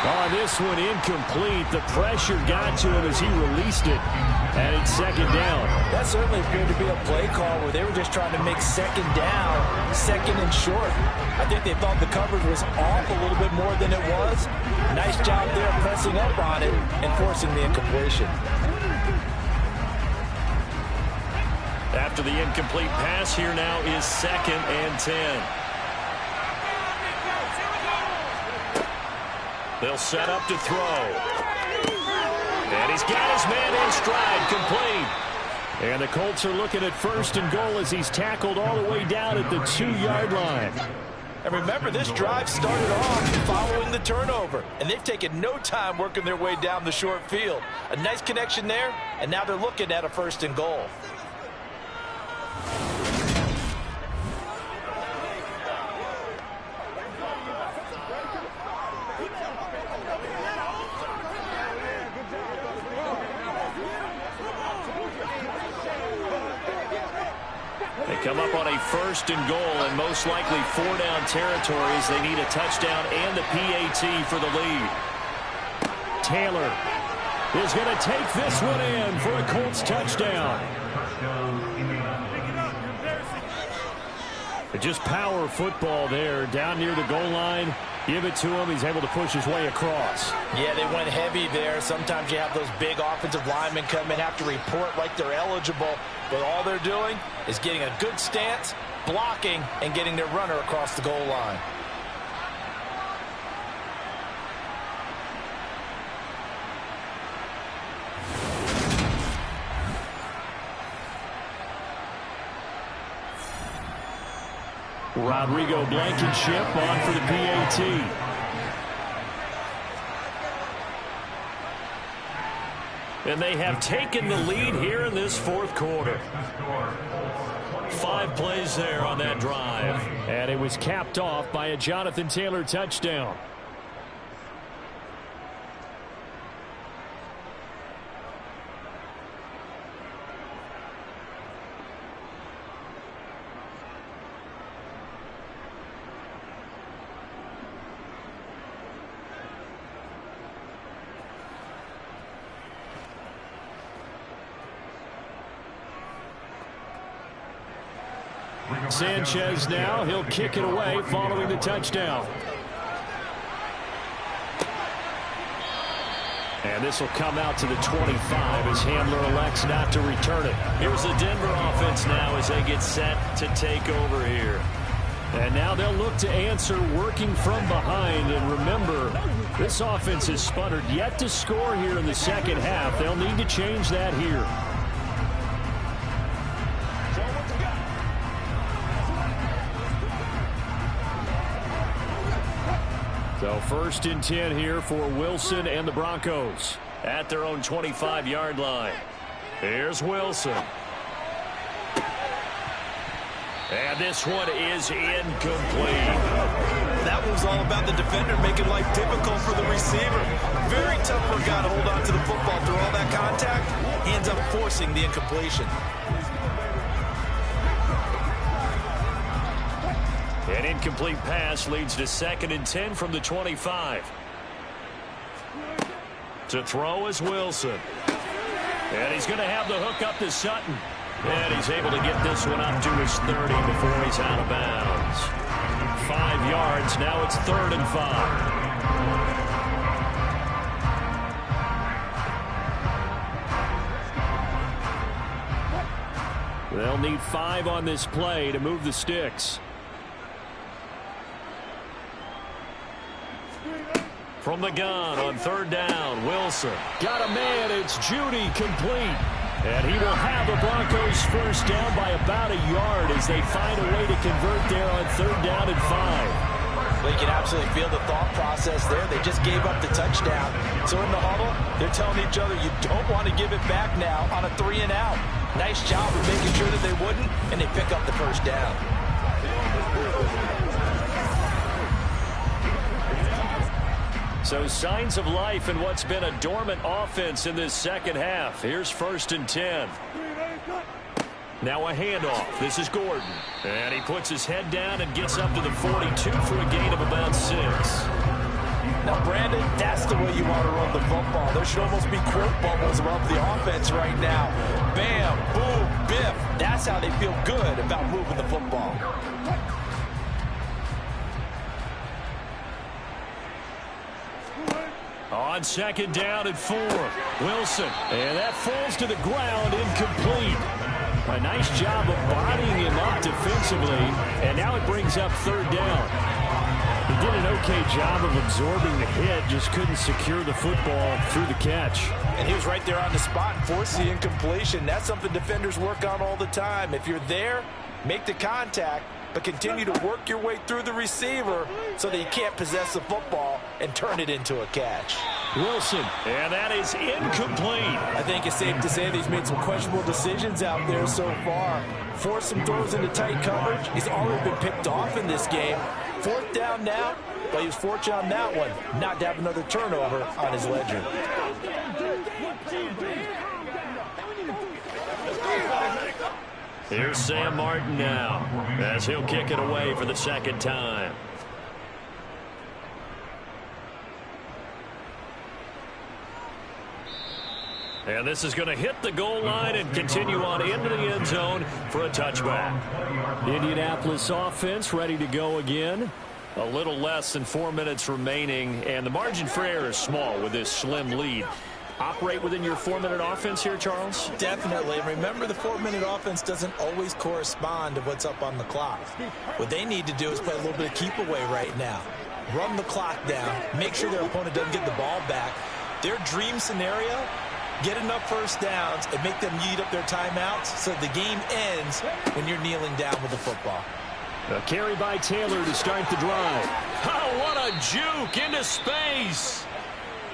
Oh, this one incomplete. The pressure got to him as he released it. And it's second down. That certainly appeared to be a play call where they were just trying to make second down, second and short. I think they thought the coverage was off a little bit more than it was. Nice job there pressing up on it and forcing the incompletion. After the incomplete pass, here now is second and 10. They'll set up to throw. And he's got his man in stride, complete. And the Colts are looking at first and goal as he's tackled all the way down at the 2-yard line. And remember, this drive started off following the turnover. And they've taken no time working their way down the short field. A nice connection there, and now they're looking at a first and goal. Come up on a first and goal, and most likely 4-down territories. They need a touchdown and the PAT for the lead. Taylor is going to take this one in for a Colts touchdown. Just power football there down near the goal line. Give it to him. He's able to push his way across. Yeah, they went heavy there. Sometimes you have those big offensive linemen come in, have to report like they're eligible. But all they're doing is getting a good stance, blocking, and getting their runner across the goal line. Rodrigo Blankenship on for the PAT. And they have taken the lead here in this fourth quarter. 5 plays there on that drive. And it was capped off by a Jonathan Taylor touchdown. Sanchez now, he'll kick it away following the touchdown. And this will come out to the 25 as Handler elects not to return it. Here's the Denver offense now as they get set to take over here. And now they'll look to answer working from behind. And remember, this offense has sputtered yet to score here in the second half. They'll need to change that here. So first and 10 here for Wilson and the Broncos at their own 25-yard line. Here's Wilson. And this one is incomplete. That was all about the defender making life difficult for the receiver. Very tough for a guy to hold on to the football through all that contact. He ends up forcing the incompletion. An incomplete pass leads to second and 10 from the 25. To throw is Wilson. And he's going to have the hook up to Sutton. And he's able to get this one up to his 30 before he's out of bounds. 5 yards. Now it's 3rd and 5. They'll need 5 on this play to move the sticks. From the gun on 3rd down, Wilson. Got a man, it's Judy, complete. And he will have the Broncos first down by about a yard as they find a way to convert there on 3rd down and 5. Well, you can absolutely feel the thought process there. They just gave up the touchdown. So in the huddle, they're telling each other, you don't want to give it back now on a 3-and-out. Nice job of making sure that they wouldn't, and they pick up the first down. So signs of life in what's been a dormant offense in this second half. Here's 1st and 10. Now a handoff. This is Gordon. And he puts his head down and gets up to the 42 for a gain of about 6. Now, Brandon, that's the way you want to run the football. There should almost be quote bubbles around the offense right now. Bam, boom, biff. That's how they feel good about moving the football. On 2nd down and 4. Wilson. And that falls to the ground, incomplete. A nice job of bodying him up defensively. And now it brings up 3rd down. He did an okay job of absorbing the hit, just couldn't secure the football through the catch. And he was right there on the spot and forced the incompletion. That's something defenders work on all the time. If you're there, make the contact, but continue to work your way through the receiver so that you can't possess the football and turn it into a catch. Wilson, and that is incomplete. I think it's safe to say that he's made some questionable decisions out there so far. Forced some throws into tight coverage. He's already been picked off in this game. 4th down now, but he was fortunate on that one not to have another turnover on his ledger. Here's Sam Martin now as he'll kick it away for the 2nd time. And this is going to hit the goal line and continue on into the end zone for a touchback. Indianapolis offense ready to go again. A little less than 4 minutes remaining, and the margin for error is small with this slim lead. Operate within your 4-minute offense here, Charles? Definitely. Remember, the 4-minute offense doesn't always correspond to what's up on the clock. What they need to do is play a little bit of keep away right now. Run the clock down. Make sure their opponent doesn't get the ball back. Their dream scenario, get enough first downs and make them eat up their timeouts so the game ends when you're kneeling down with the football. A carry by Taylor to start the drive. Oh, what a juke into space.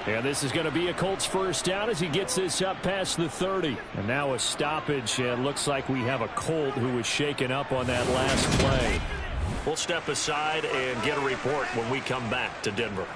And this is going to be a Colts first down as he gets this up past the 30. And now a stoppage, and looks like we have a Colt who was shaken up on that last play. We'll step aside and get a report when we come back to Denver.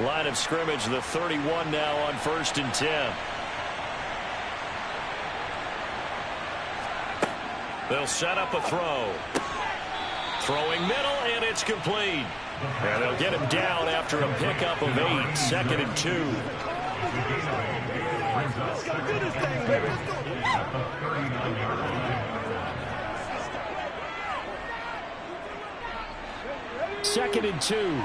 Line of scrimmage, the 31 now on 1st and 10. They'll set up a throw. Throwing middle, and it's complete. And they'll get him down after a pickup of 8. 2nd and 2. Second and 2.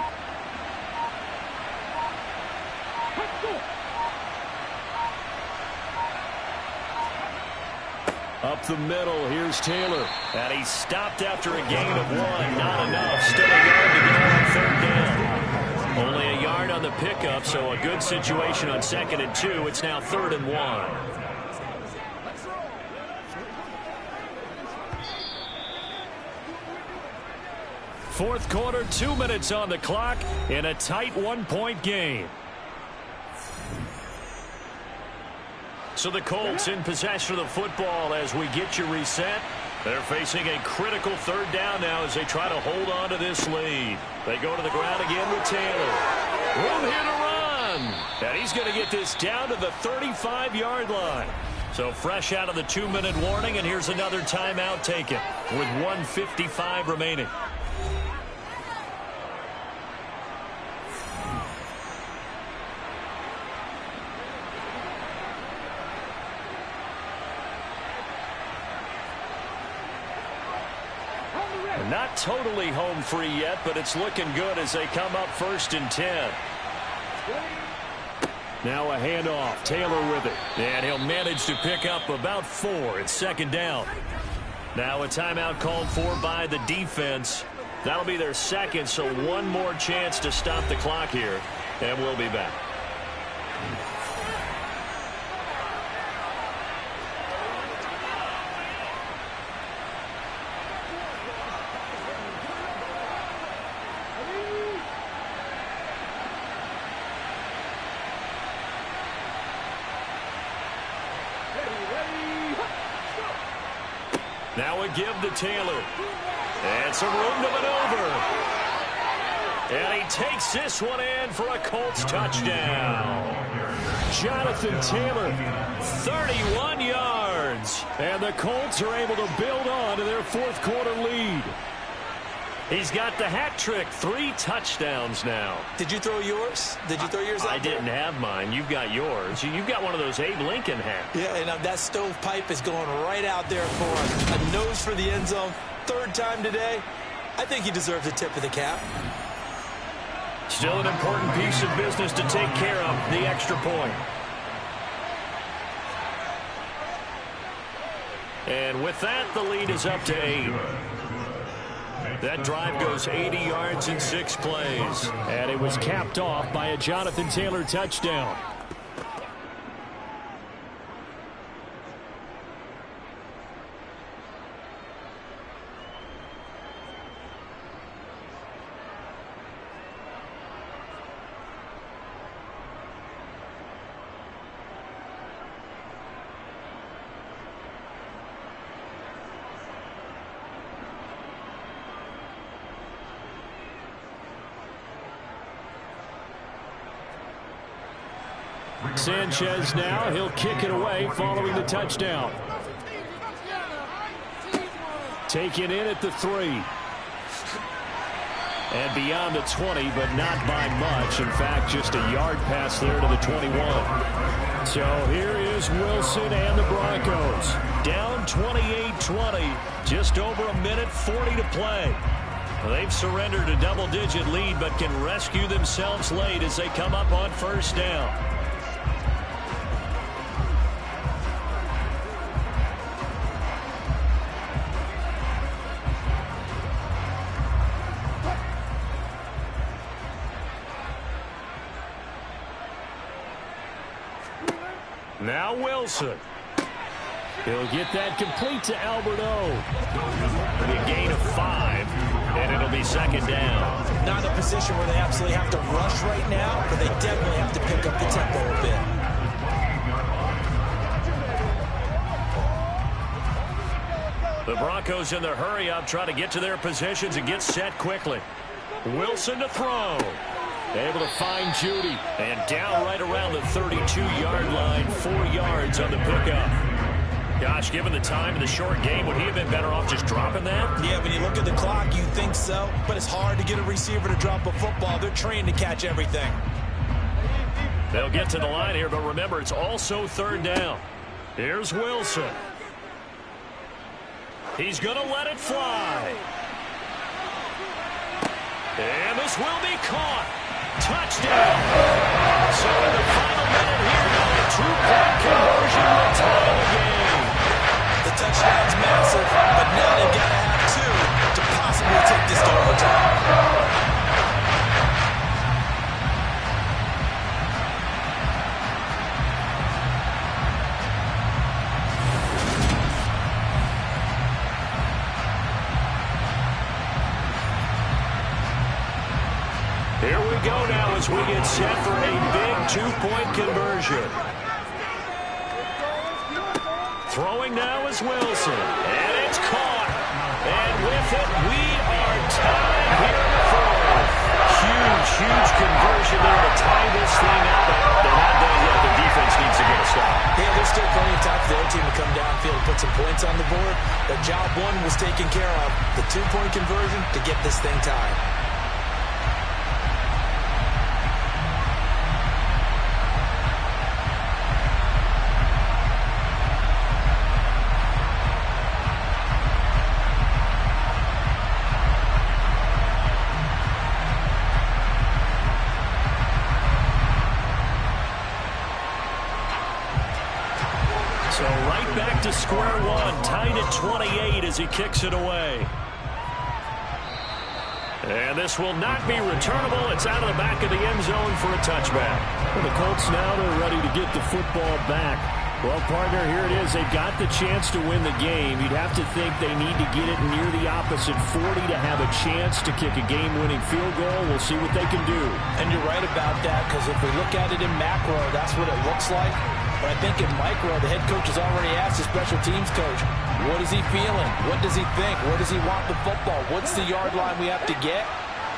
Up the middle, here's Taylor. And he's stopped after a gain of 1. Not enough. Still a yard to go on 3rd down. Only a yard on the pickup, so a good situation on 2nd and 2. It's now 3rd and 1. Fourth quarter, 2 minutes on the clock in a tight 1-point game. So the Colts in possession of the football as we get you reset. They're facing a critical 3rd down now as they try to hold on to this lead. They go to the ground again with Taylor. Room here to run. And he's going to get this down to the 35-yard line. So fresh out of the 2-minute warning, and here's another timeout taken with 1:55 remaining. Not totally home free yet, but it's looking good as they come up 1st and 10. Now a handoff. Taylor with it. And he'll manage to pick up about 4. It's 2nd down. Now a timeout called for by the defense. That'll be their 2nd, so one more chance to stop the clock here. And we'll be back. Now a give to Taylor. And some room to maneuver. And he takes this one in for a Colts touchdown. Jonathan Taylor, 31 yards. And the Colts are able to build on to their 4th quarter lead. He's got the hat trick, 3 touchdowns now. Did you throw yours? Did you throw yours out? I didn't have mine. You've got yours. You've got one of those Abe Lincoln hats. Yeah, and that stovepipe is going right out there for a nose for the end zone. 3rd time today. I think he deserves a tip of the cap. Still an important piece of business to take care of, the extra point. And with that, the lead is up to 8. That drive goes 80 yards in 6 plays. And it was capped off by a Jonathan Taylor touchdown. Sanchez now, he'll kick it away following the touchdown. Taken in at the 3. And beyond the 20, but not by much. In fact, just a yard pass there to the 21. So here is Wilson and the Broncos. Down 28-20, just over a minute 40 to play. They've surrendered a double-digit lead, but can rescue themselves late as they come up on 1st down. Now Wilson. He'll get that complete to Albert O. It'll be a gain of 5, and it'll be 2nd down. Not a position where they absolutely have to rush right now, but they definitely have to pick up the tempo a bit. The Broncos in their hurry-up try to get to their positions and get set quickly. Wilson to throw. Able to find Judy. And down right around the 32-yard line. 4 yards on the pickup. Gosh, given the time in the short game, would he have been better off just dropping that? Yeah, when you look at the clock, you think so. But it's hard to get a receiver to drop a football. They're trained to catch everything. They'll get to the line here, but remember, it's also 3rd down. Here's Wilson. He's going to let it fly. And this will be caught. Touchdown. So in the final minute here, a 2-point conversion will tie the game. The touchdown's massive, but now they've got to have 2 to possibly take this to overtime. Here we go now as we get set for a big 2-point conversion. Throwing now is Wilson. And it's caught. And with it, we are tied here in the 4th. Huge conversion there to tie this thing up. But they're not done yet. The defense needs to get a stop. Yeah, there's still plenty of time for the other team to come downfield and put some points on the board. But job 1 was taken care of. The 2-point conversion to get this thing tied. 28 as he kicks it away. And this will not be returnable. It's out of the back of the end zone for a touchback. Well, the Colts now, they're ready to get the football back. Well, partner, here it is. They've got the chance to win the game. You'd have to think they need to get it near the opposite 40 to have a chance to kick a game-winning field goal. We'll see what they can do. And you're right about that, because if we look at it in macro, that's what it looks like. But I think in micro, the head coach has already asked the special teams coach, what is he feeling? What does he think? Where does he want the football? What's the yard line we have to get?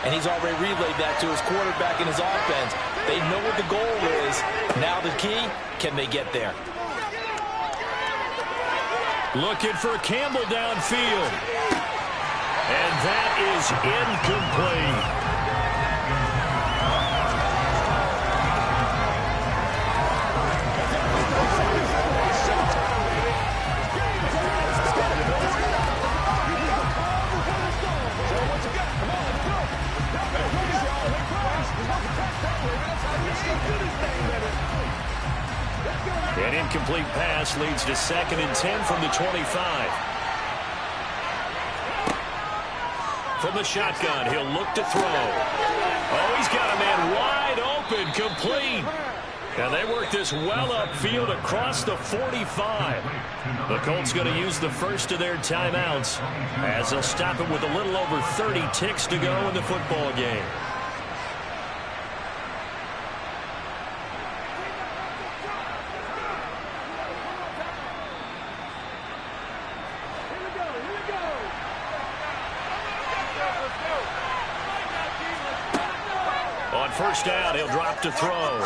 And he's already relayed that to his quarterback and his offense. They know what the goal is. Now the key, can they get there? Looking for Campbell downfield. And that is incomplete. An incomplete pass leads to 2nd and 10 from the 25. From the shotgun, he'll look to throw. Oh, he's got a man wide open, complete. And they work this well upfield across the 45. The Colts going to use the first of their timeouts as they'll stop it with a little over 30 ticks to go in the football game. First down, he'll drop to throw.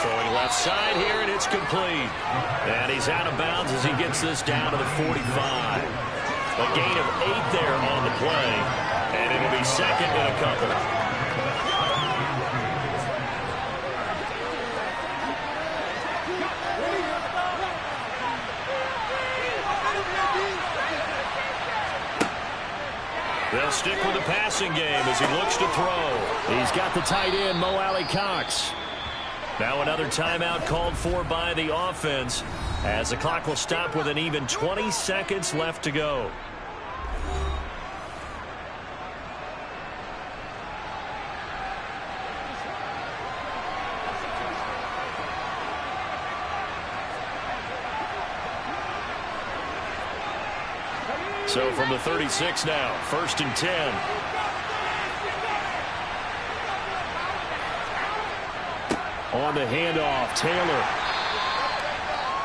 Throwing left side here, and it's complete. And he's out of bounds as he gets this down to the 45. A gain of 8 there on the play, and it'll be 2nd and a couple. They'll stick with the passing game as he looks to throw. He's got the tight end, Mo Alley-Cox. Now another timeout called for by the offense as the clock will stop with an even 20 seconds left to go. So from the 36 now, 1st and 10. On the handoff, Taylor.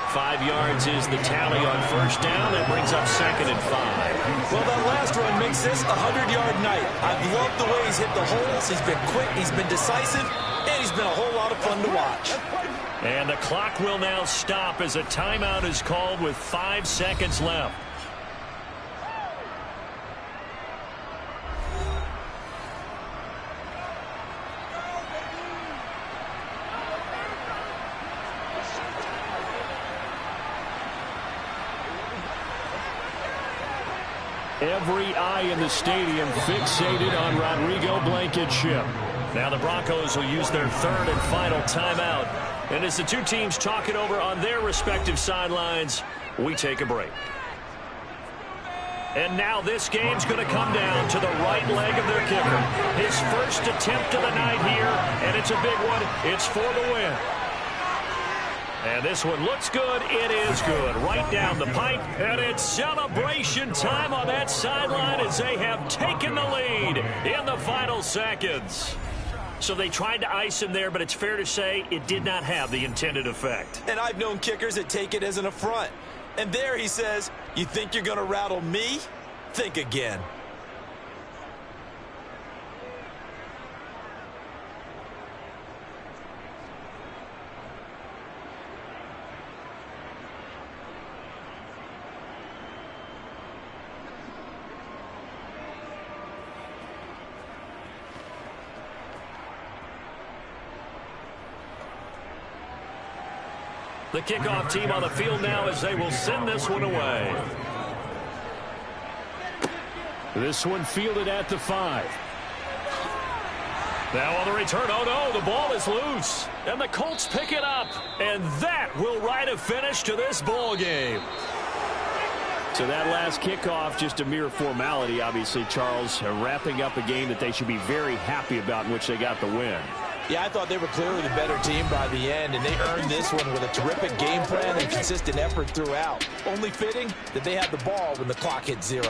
5 yards is the tally on first down. That brings up 2nd and 5. Well, that last run makes this a 100-yard night. I've loved the way he's hit the holes. He's been quick, he's been decisive, and he's been a whole lot of fun to watch. And the clock will now stop as a timeout is called with 5 seconds left. Every eye in the stadium fixated on Rodrigo Blankenship. Now the Broncos will use their 3rd and final timeout. And as the two teams talk it over on their respective sidelines, we take a break. And now this game's going to come down to the right leg of their kicker. His first attempt of the night here, and it's a big one. It's for the win. And this one looks good. It is good. Right down the pipe. And it's celebration time on that sideline as they have taken the lead in the final seconds. So they tried to ice him there, but it's fair to say it did not have the intended effect. And I've known kickers that take it as an affront. And there he says, you think you're going to rattle me? Think again. The kickoff team on the field now as they will send this one away. This one fielded at the 5. Now on the return, oh no, the ball is loose. And the Colts pick it up. And that will write a finish to this ball game. So that last kickoff, just a mere formality, obviously, Charles, wrapping up a game that they should be very happy about in which they got the win. Yeah, I thought they were clearly the better team by the end, and they earned this one with a terrific game plan and consistent effort throughout. Only fitting that they had the ball when the clock hit 0.